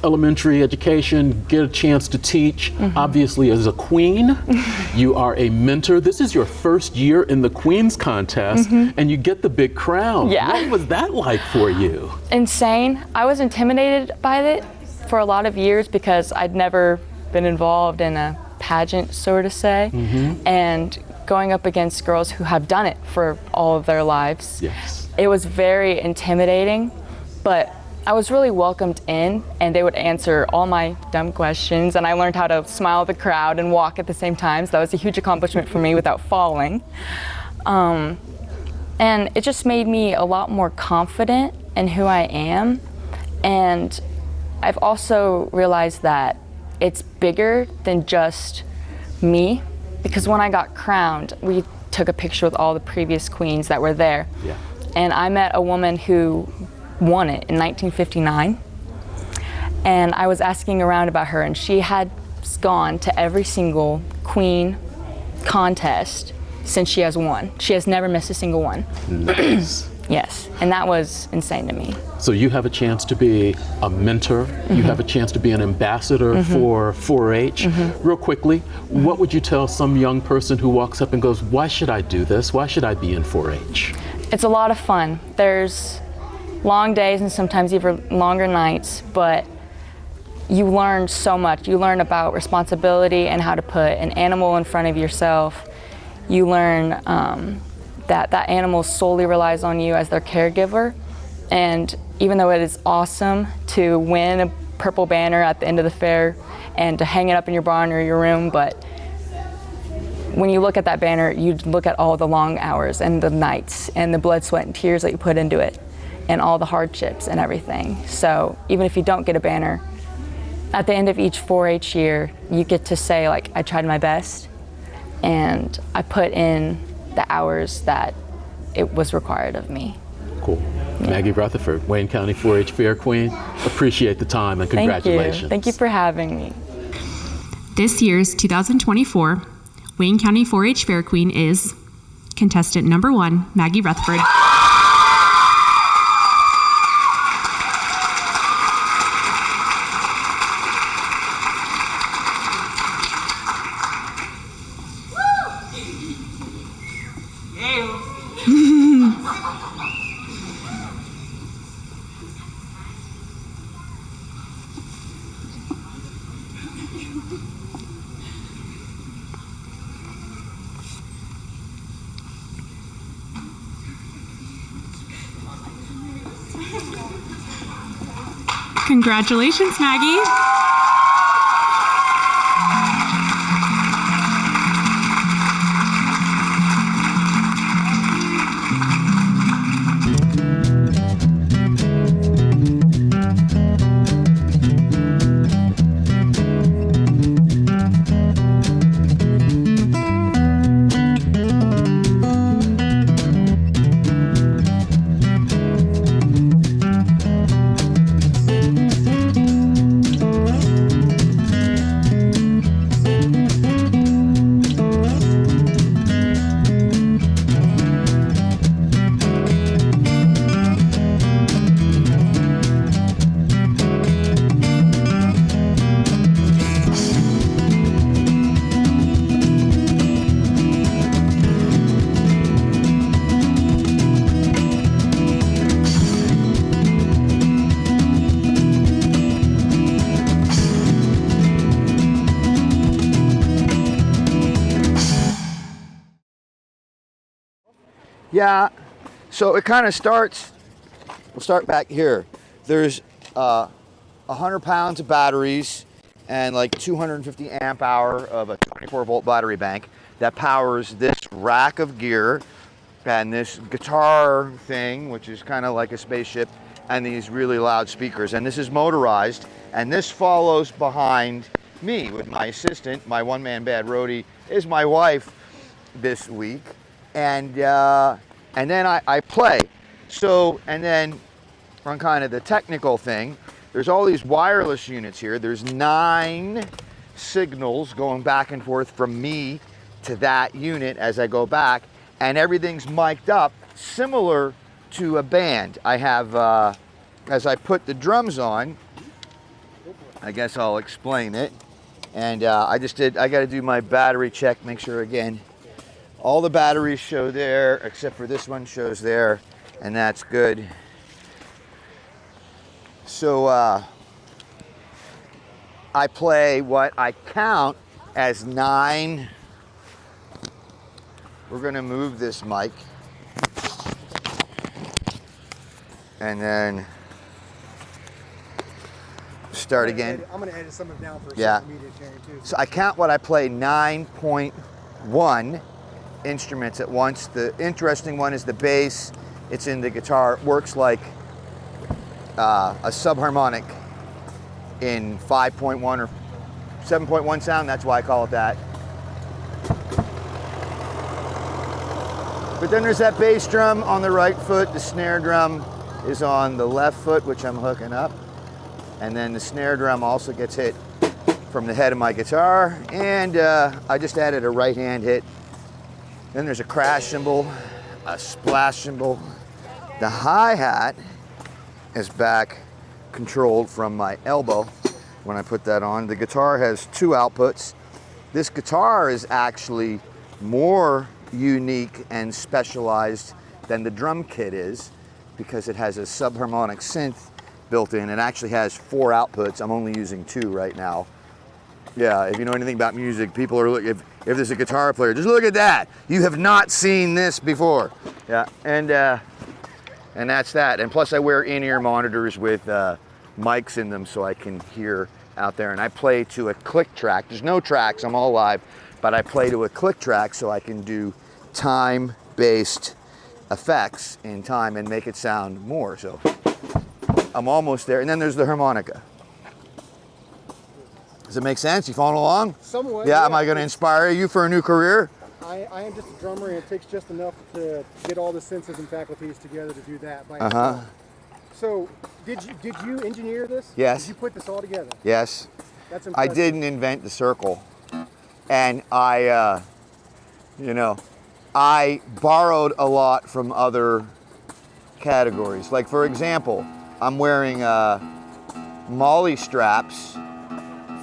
Elementary education, get a chance to teach. Obviously, as a queen, you are a mentor. This is your 1st year in the Queen's Contest, and you get the big crown. Yeah. What was that like for you? Insane. I was intimidated by it for a lot of years because I'd never been involved in a pageant, so to say, and going up against girls who have done it for all of their lives. Yes. It was very intimidating, but I was really welcomed in, and they would answer all my dumb questions, and I learned how to smile at the crowd and walk at the same time, so that was a huge accomplishment for me without falling. And it just made me a lot more confident in who I am, and I've also realized that it's bigger than just me, because when I got crowned, we took a picture with all the previous queens that were there. Yeah. And I met a woman who won it in 1959. And I was asking around about her, and she had gone to every single queen contest since she has won. She has never missed a single one. Nice. Yes, and that was insane to me. So you have a chance to be a mentor, you have a chance to be an ambassador for 4-H. Real quickly, what would you tell some young person who walks up and goes, why should I do this? Why should I be in 4-H? It's a lot of fun. There's long days and sometimes even longer nights, but you learn so much. You learn about responsibility and how to put an animal in front of yourself. You learn that animal solely relies on you as their caregiver. And even though it is awesome to win a purple banner at the end of the fair and to hang it up in your barn or your room, but when you look at that banner, you look at all the long hours and the nights and the blood, sweat, and tears that you put into it and all the hardships and everything. So even if you don't get a banner, at the end of each 4-H year, you get to say, like, I tried my best and I put in the hours that it was required of me. Cool. Yeah. Maggie Rutherford, Wayne County 4-H Fair Queen. Appreciate the time and congratulations. Thank you for having me. This year's 2024 Wayne County 4-H Fair Queen is contestant number 1, Maggie Rutherford. Congratulations, Maggie. Yeah, so it kind of starts, we'll start back here. There's 100 pounds of batteries and like 250 amp hour of a 24 volt battery bank that powers this rack of gear and this guitar thing, which is kind of like a spaceship, and these really loud speakers. And this is motorized, and this follows behind me with my assistant. My one-man band roadie is my wife this week. And then I play. So, and then on kind of the technical thing, there's all these wireless units here. There's 9 signals going back and forth from me to that unit as I go back, and everything's mic'd up similar to a band. I have, as I put the drums on, I guess I'll explain it. And I got to do my battery check, make sure again, all the batteries show there, except for this one shows there, and that's good. So I play what I count as 9. We're gonna move this mic. And then start again. I'm going to edit some of it down for Yeah. social media sharing too. So I count what I play 9.1 instruments at once. The interesting one is the bass. It's in the guitar. It works like a subharmonic in 5.1 or 7.1 sound. That's why I call it that. But then there's that bass drum on the right foot. The snare drum is on the left foot, which I'm hooking up. And then the snare drum also gets hit from the head of my guitar. And I just added a right hand hit. Then there's a crash cymbal, a splash cymbal. The hi-hat is back controlled from my elbow when I put that on. The guitar has 2 outputs. This guitar is actually more unique and specialized than the drum kit is because it has a subharmonic synth built in. It actually has 4 outputs. I'm only using 2 right now. Yeah, if you know anything about music, people are looking, if there's a guitar player, just look at that. You have not seen this before. Yeah, and that's that. And plus I wear in-ear monitors with mics in them so I can hear out there. And I play to a click track. There's no tracks, I'm all live, but I play to a click track so I can do time-based effects in time and make it sound more. So I'm almost there. And then there's the harmonica. Does it make sense? You following along? Somewhat. Yeah, am I going to inspire you for a new career? I am just a drummer, and it takes just enough to get all the senses and faculties together to do that. So, did you engineer this? Yes. Did you put this all together? Yes. That's I impressive. didn't invent the circle, and I borrowed a lot from other categories. Like for example, I'm wearing Molly straps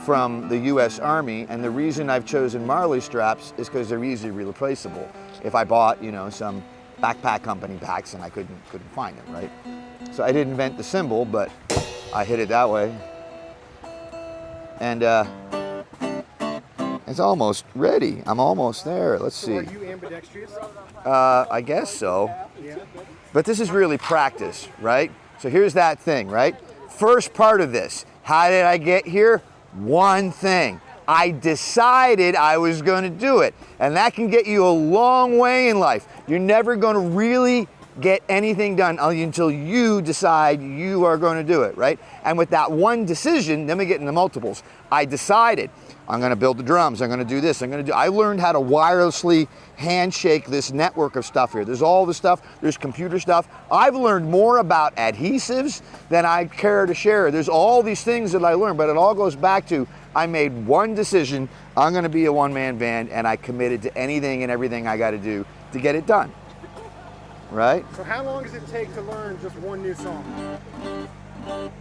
from the U.S. Army, and the reason I've chosen Marley straps is because they're easily replaceable. If I bought, some backpack company packs and I couldn't find them, right? So I didn't invent the symbol, but I hit it that way. And it's almost ready. I'm almost there. Let's see. Are you ambidextrous? I guess so. Yeah. But this is really practice, right? So here's that thing, right? First part of this. How did I get here? One thing. I decided I was going to do it. And that can get you a long way in life. You're never going to really get anything done until you decide you are going to do it, right? And with that one decision, then we get into multiples. I decided I'm going to build the drums. I'm going to do this. I learned how to wirelessly handshake this network of stuff here. There's all the stuff. There's computer stuff. I've learned more about adhesives than I care to share. There's all these things that I learned, but it all goes back to I made one decision. I'm going to be a one-man band, and I committed to anything and everything I got to do to get it done. Right? So how long does it take to learn just one new song?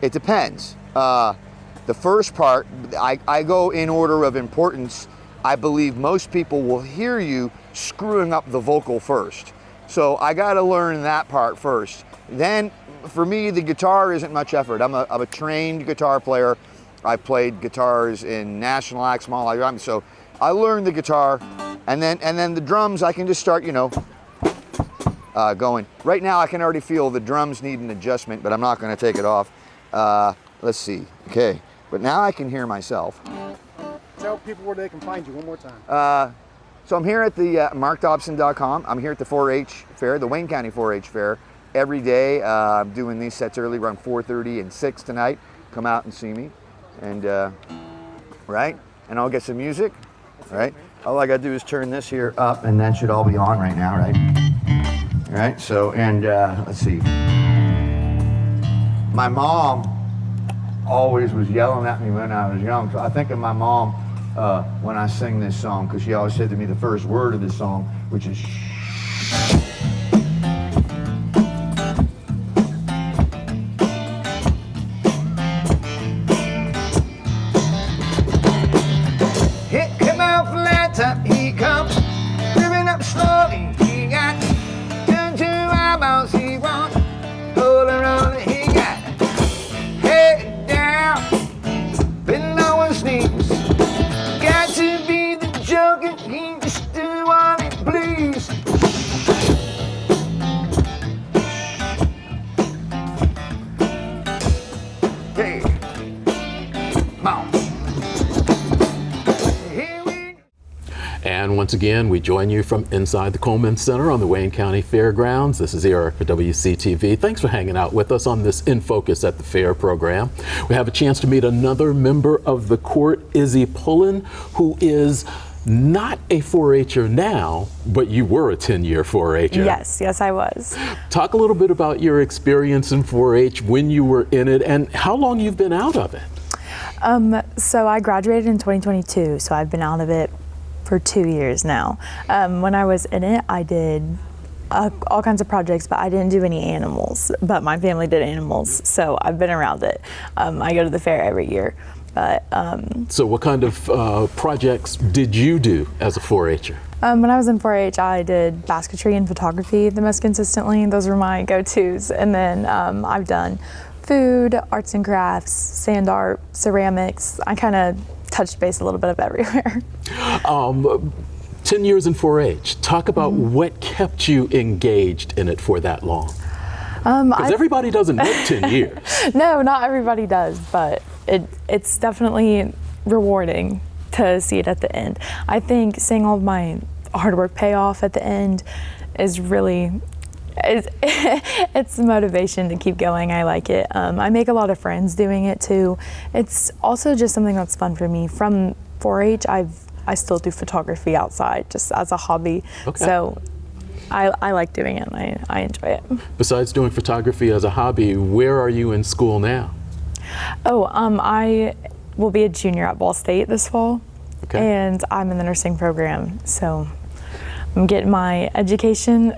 It depends. The first part, I go in order of importance. I believe most people will hear you screwing up the vocal first. So I got to learn that part first. Then, for me, the guitar isn't much effort. I'm a trained guitar player. I've played guitars in national acts, small acts. So I learned the guitar, and then the drums. I can just start, going. Right now, I can already feel the drums need an adjustment, but I'm not going to take it off. Let's see. Okay, but now I can hear myself. Tell people where they can find you one more time. So I'm here at the markdobson.com. I'm here at the 4-H fair, the Wayne County 4-H fair, every day. I'm doing these sets early, around 4:30 and 6 tonight. Come out and see me, and right, and I'll get some music. Right. All I got to do is turn this here up, and that should all be on right now, right? All right. So, and let's see. My mom always was yelling at me when I was young. So I think of my mom when I sing this song, because she always said to me the first word of this song, which is shh. Here come out flat top, he comes, moving up slowly. He got two eyeballs, he wants, hold around, he got head down, below his knees. Got to be the joker, he just do what he please. Hey, And once again, we join you from inside the Coleman Center on the Wayne County Fairgrounds. This is Eric for WCTV. Thanks for hanging out with us on this In Focus at the Fair program. We have a chance to meet another member of the court, Izzy Pullen, who is not a 4-H'er now, but you were a 10-year 4-H'er. Yes, I was. Talk a little bit about your experience in 4-H, when you were in it, and how long you've been out of it. So I graduated in 2022, so I've been out of it for 2 years now. When I was in it, I did all kinds of projects, but I didn't do any animals, but my family did animals, so I've been around it. I go to the fair every year. But, so what kind of projects did you do as a 4-H'er? When I was in 4-H, I did basketry and photography the most consistently. Those were my go-tos. And then I've done food, arts and crafts, sand art, ceramics. I kind of touched base a little bit of everywhere. 10 years in 4-H. Talk about what kept you engaged in it for that long. Because everybody doesn't work 10 years. No, not everybody does, but it's definitely rewarding to see it at the end. I think seeing all of my hard work pay off at the end is really, it's motivation to keep going. I like it. I make a lot of friends doing it too. It's also just something that's fun for me. From 4-H, I still do photography outside just as a hobby. Okay. So I like doing it and I enjoy it. Besides doing photography as a hobby, where are you in school now? I will be a junior at Ball State this fall. Okay. And I'm in the nursing program, so I'm getting my education.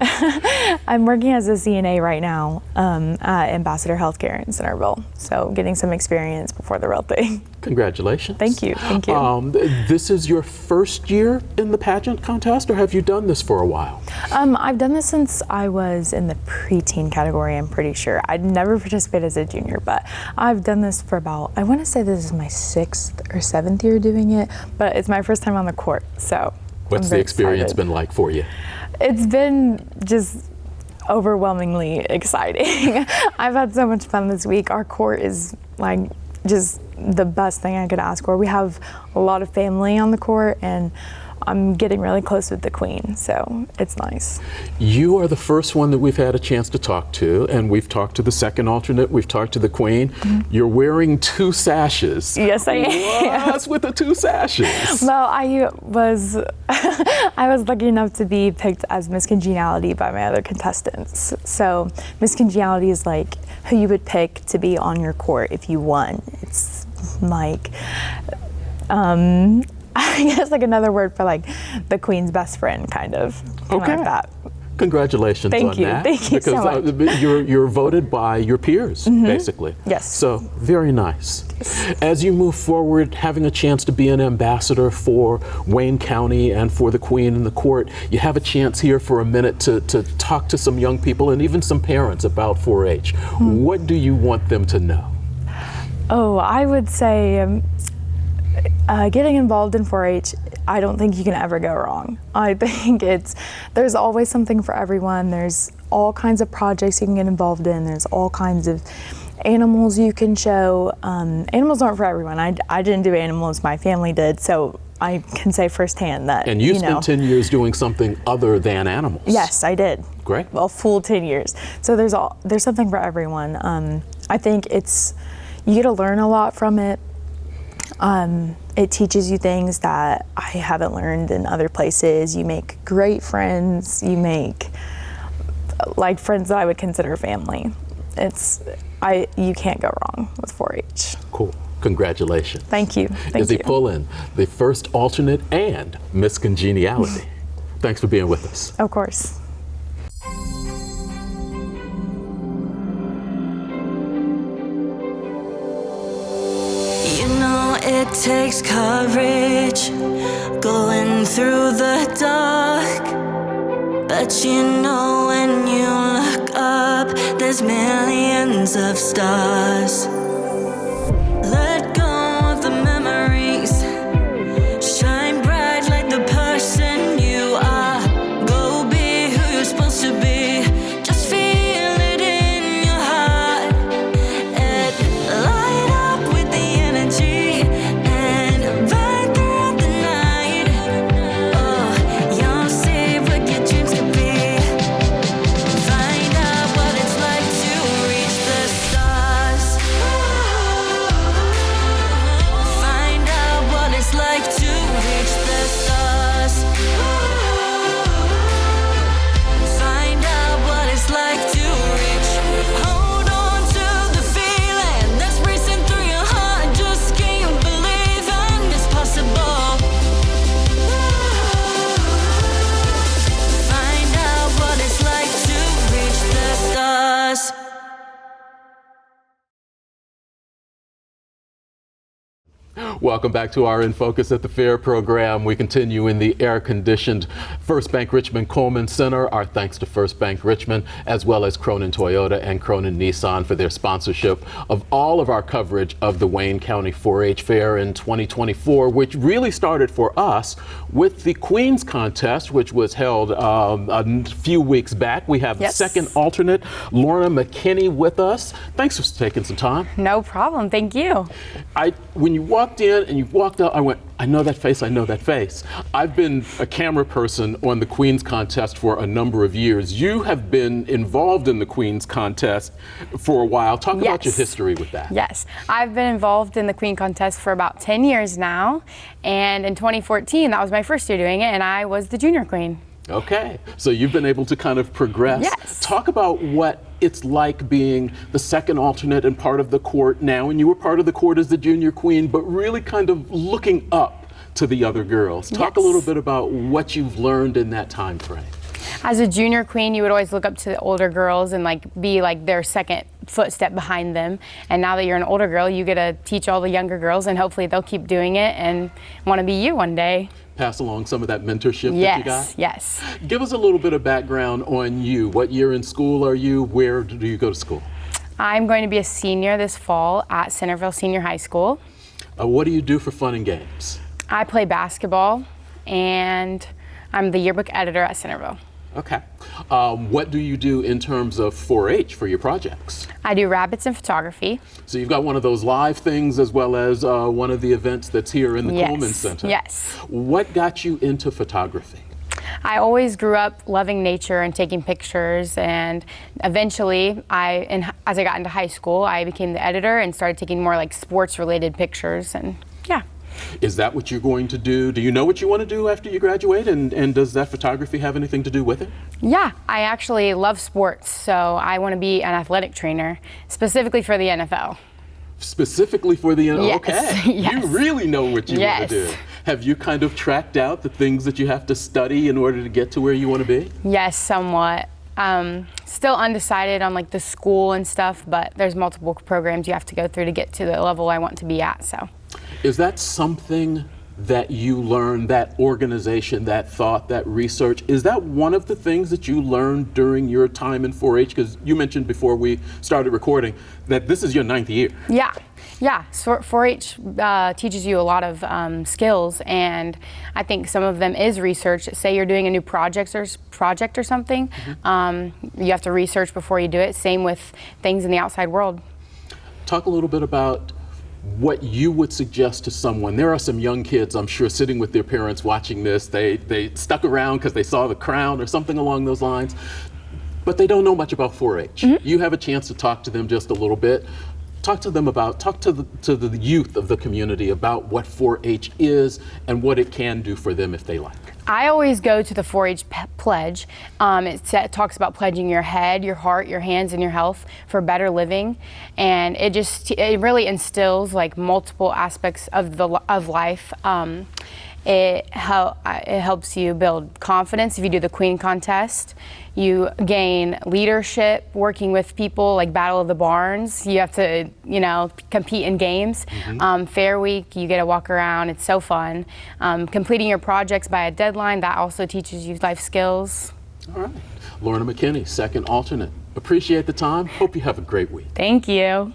I'm working as a CNA right now at Ambassador Healthcare in Centerville, so getting some experience before the real thing. Congratulations. Thank you. Thank you. This is your first year in the pageant contest, or have you done this for a while? I've done this since I was in the preteen category, I'm pretty sure. I'd never participated as a junior, but I've done this for about, I want to say this is my 6th or 7th year doing it, but it's my first time on the court, so. What's the experience been like for you? It's been just overwhelmingly exciting. I've had so much fun this week. Our court is like just the best thing I could ask for. We have a lot of family on the court, and I'm getting really close with the queen, so it's nice. You are the first one that we've had a chance to talk to, and we've talked to the second alternate, we've talked to the queen. Mm-hmm. You're wearing 2 sashes. Yes, I am. What's with the 2 sashes? Well, I was lucky enough to be picked as Miss Congeniality by my other contestants. So Miss Congeniality is like who you would pick to be on your court if you won. It's like, I guess like another word for like the queen's best friend, kind of. Okay. Like that. Congratulations on that. Thank you because so much. You're voted by your peers, basically. Yes. So very nice. As you move forward, having a chance to be an ambassador for Wayne County and for the Queen and the court, you have a chance here for a minute to talk to some young people and even some parents about 4-H. What do you want them to know? Oh, I would say getting involved in 4-H, I don't think you can ever go wrong. I think there's always something for everyone. There's all kinds of projects you can get involved in. There's all kinds of animals you can show. Animals aren't for everyone. I didn't do animals, my family did, so I can say firsthand that. And you spent 10 years doing something other than animals. Yes, I did. Great. Well, full 10 years. So there's something for everyone. I think you get to learn a lot from it. It teaches you things that I haven't learned in other places. You make great friends. You make like friends that I would consider family. You can't go wrong with 4-H. Cool. Congratulations. Thank you. Izzy Pullen, the first alternate and Miss Congeniality. Thanks for being with us. Of course. It takes courage going through the dark, but you know when you look up, there's millions of stars. Let go of the memories, shine bright like the person you are. Go be who you're supposed to be, just feel it in your heart, and light up with the energy. And right throughout the night, oh, Welcome back to our In Focus at the Fair program. We continue in the air-conditioned First Bank Richmond Coleman Center. Our thanks to First Bank Richmond, as well as Cronin Toyota and Cronin Nissan for their sponsorship of all of our coverage of the Wayne County 4-H Fair in 2024, which really started for us with the Queens Contest, which was held a few weeks back. We have the second alternate, Lorna McKinney, with us. Thanks for taking some time. No problem. Thank you. When you walked in and you walked out, I went, I know that face, I know that face. I've been a camera person on the Queens Contest for a number of years. You have been involved in the Queens Contest for a while. Talk about your history with that. Yes, I've been involved in the Queen Contest for about 10 years now. And in 2014, that was my first year doing it, and I was the junior queen. Okay, so you've been able to kind of progress. Yes. Talk about what it's like being the second alternate and part of the court now, and you were part of the court as the junior queen, but really kind of looking up to the other girls. Talk a little bit about what you've learned in that time frame. As a junior queen, you would always look up to the older girls and be like their second footstep behind them. And now that you're an older girl, you get to teach all the younger girls, and hopefully they'll keep doing it and want to be you one day. Pass along some of that mentorship that you got? Yes. Give us a little bit of background on you. What year in school are you? Where do you go to school? I'm going to be a senior this fall at Centerville Senior High School. What do you do for fun and games? I play basketball, and I'm the yearbook editor at Centerville. Okay. What do you do in terms of 4-H for your projects? I do rabbits and photography. So you've got one of those live things as well as one of the events that's here in the Coleman Center. Yes. What got you into photography? I always grew up loving nature and taking pictures, and eventually as I got into high school, I became the editor and started taking more like sports related pictures, and yeah. Is that what you're going to do? Do you know what you want to do after you graduate? And does that photography have anything to do with it? Yeah, I actually love sports, so I want to be an athletic trainer, specifically for the NFL. Specifically for the NFL? Yes. Okay. Yes. You really know what you want to Yes. do. Have you kind of tracked out the things that you have to study in order to get to where you want to be? Yes, somewhat. Still undecided on like the school and stuff, but there's multiple programs you have to go through to get to the level I want to be at, so. Is that something that you learned, that organization, that thought, that research? Is that one of the things that you learned during your time in 4-H? Because you mentioned before we started recording that this is your 9th year. Yeah. So 4-H teaches you a lot of skills, and I think some of them is research. Say you're doing a new project or something, you have to research before you do it. Same with things in the outside world. Talk a little bit about what you would suggest to someone. There are some young kids, I'm sure, sitting with their parents watching this. They stuck around because they saw The Crown or something along those lines, but they don't know much about 4-H. You have a chance to talk to them just a little bit. Talk to the youth of the community about what 4-H is and what it can do for them if they like. I always go to the 4-H pledge. It talks about pledging your head, your heart, your hands, and your health for better living, and it really instills like multiple aspects of life. It helps you build confidence if you do the Queen Contest. You gain leadership working with people like Battle of the Barns. You have to, compete in games. Fair Week, you get to walk around. It's so fun. Completing your projects by a deadline, that also teaches you life skills. All right. Lorna McKinney, second alternate. Appreciate the time. Hope you have a great week. Thank you.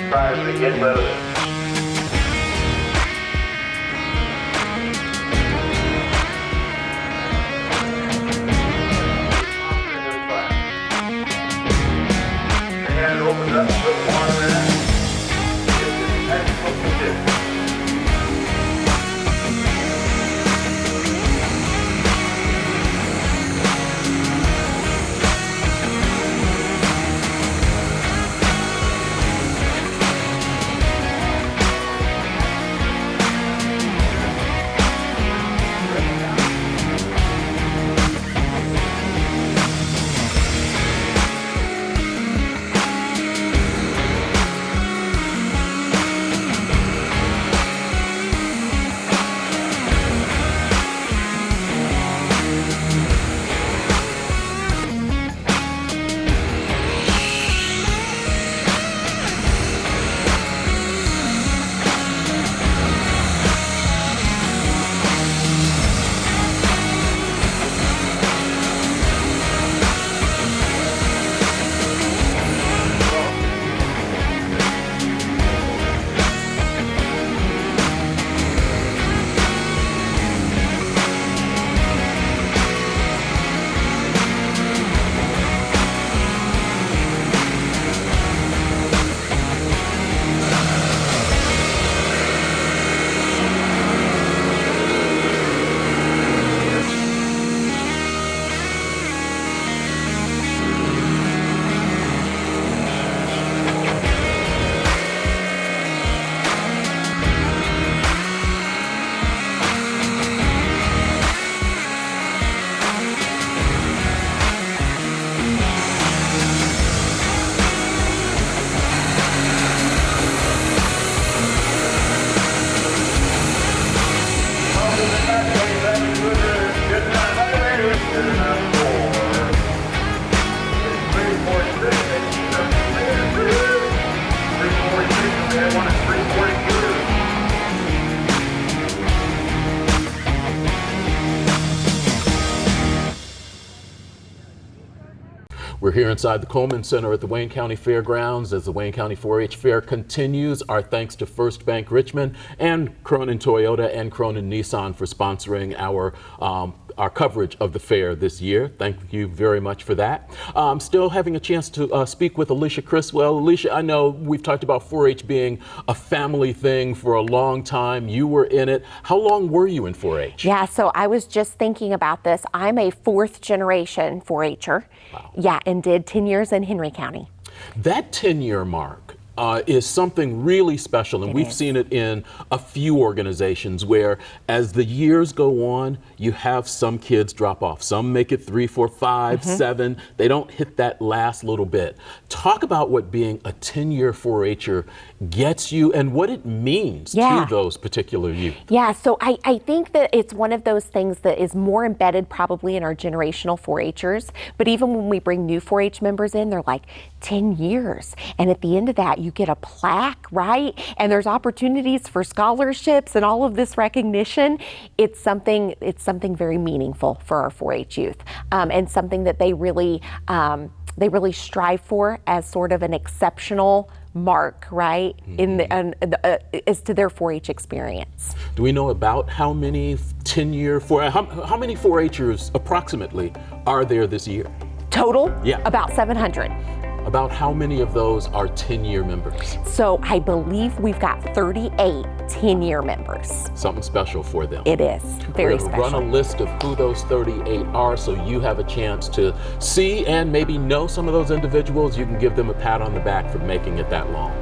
Tries to get loaded. And it opens up, put water in it. It's excellent condition. We're here inside the Coleman Center at the Wayne County Fairgrounds as the Wayne County 4-H Fair continues. Our thanks to First Bank Richmond and Cronin Toyota and Cronin Nissan for sponsoring our coverage of the fair this year. Thank you very much for that. Still having a chance to speak with Alicia Criswell. Alicia, I know we've talked about 4-H being a family thing for a long time. You were in it. How long were you in 4-H? Yeah, so I was just thinking about this. I'm a fourth generation 4-H'er. Wow. Yeah, and did 10 years in Henry County. That 10-year mark is something really special, and we've seen it in a few organizations where as the years go on, you have some kids drop off. Some make it 3, 4, 5, 7. They don't hit that last little bit. Talk about what being a 10-year 4-H'er gets you and what it means to those particular youth. Yeah, so I think that it's one of those things that is more embedded probably in our generational 4-H'ers, but even when we bring new 4-H members in, they're like 10 years. And at the end of that, you get a plaque, right? And there's opportunities for scholarships and all of this recognition. It's something very meaningful for our 4-H youth, and something that they really strive for as sort of an exceptional mark, right? As to their 4-H experience. Do we know about how many 10-year how many 4-H'ers approximately are there this year? Total? Yeah. About 700. About how many of those are 10-year members? So I believe we've got 38 10-year members. Something special for them. It is very special. Run a list of who those 38 are so you have a chance to see and maybe know some of those individuals. You can give them a pat on the back for making it that long.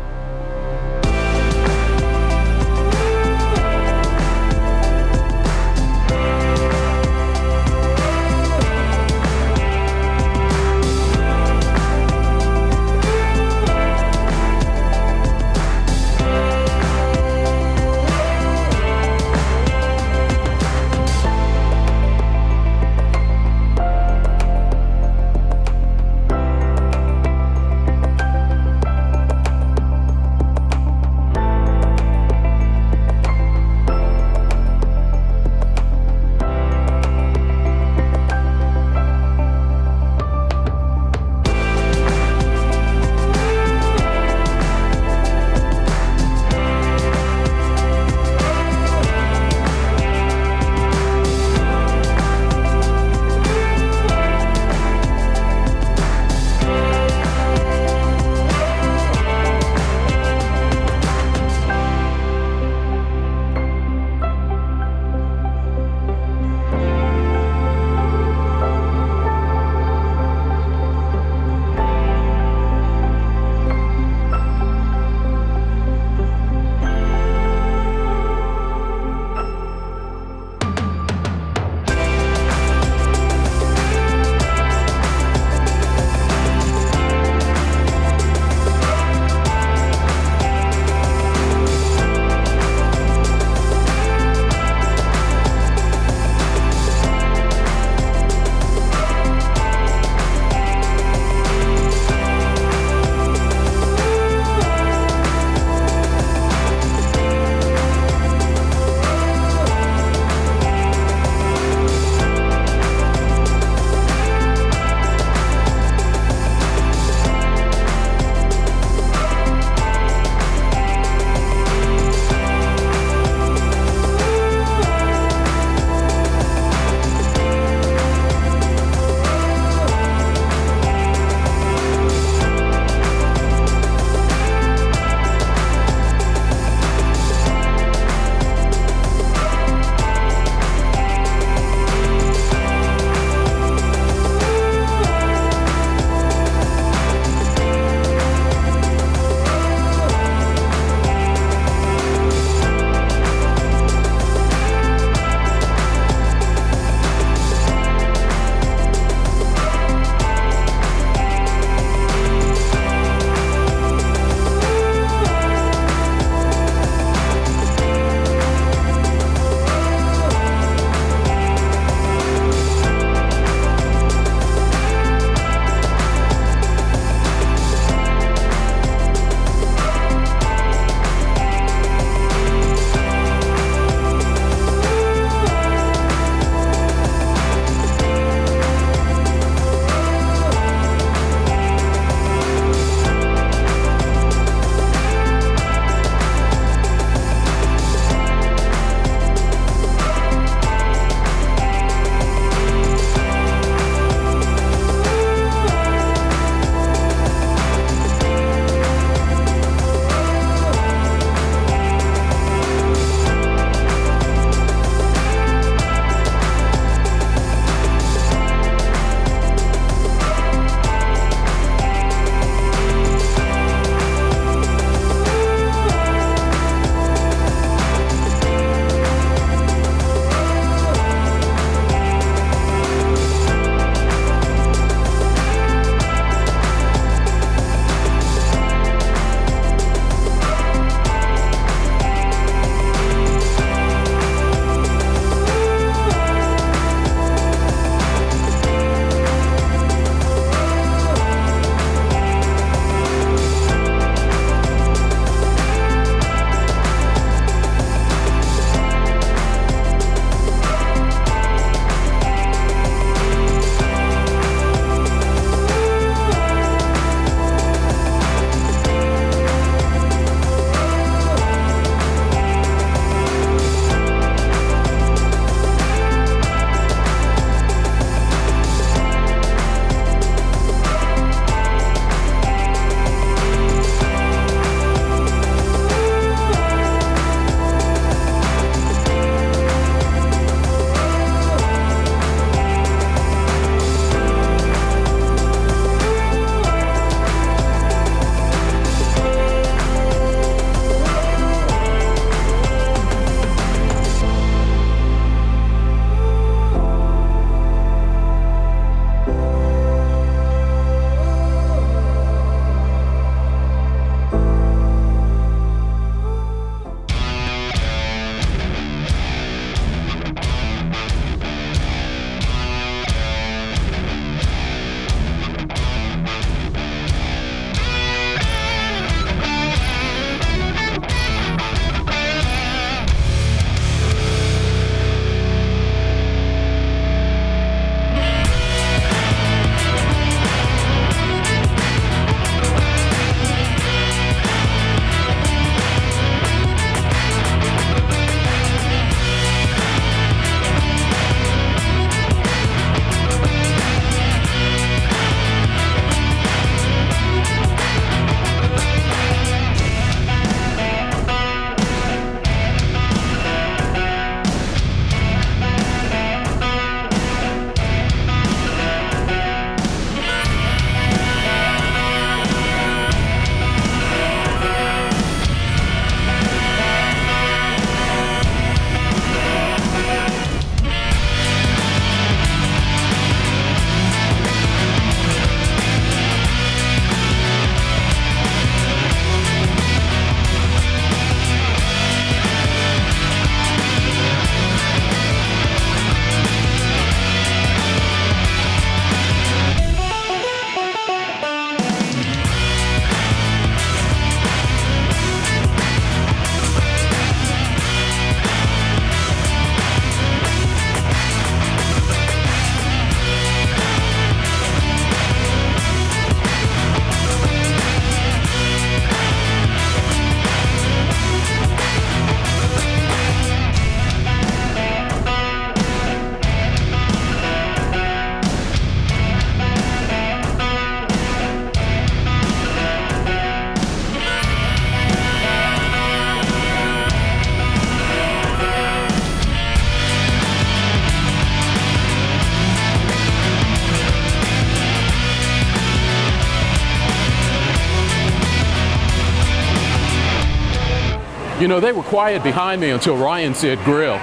You know, they were quiet behind me until Ryan said grill.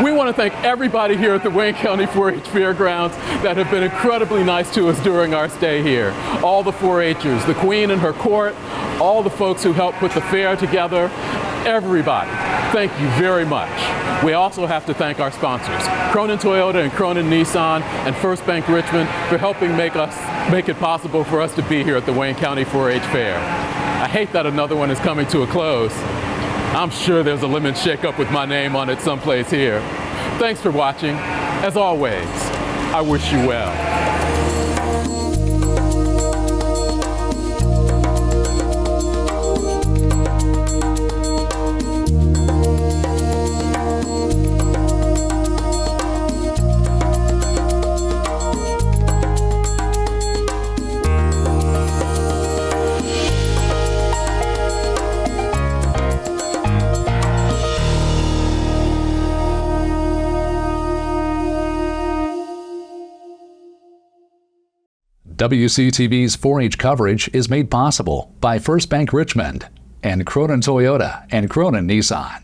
We want to thank everybody here at the Wayne County 4-H Fairgrounds that have been incredibly nice to us during our stay here. All the 4-H'ers, the Queen and her court, all the folks who helped put the fair together, everybody, thank you very much. We also have to thank our sponsors, Cronin Toyota and Cronin Nissan and First Bank Richmond, for helping make it possible for us to be here at the Wayne County 4-H Fair. I hate that another one is coming to a close. I'm sure there's a lemon shake-up with my name on it someplace here. Thanks for watching. As always, I wish you well. WCTV's 4-H coverage is made possible by First Bank Richmond and Cronin Toyota and Cronin Nissan.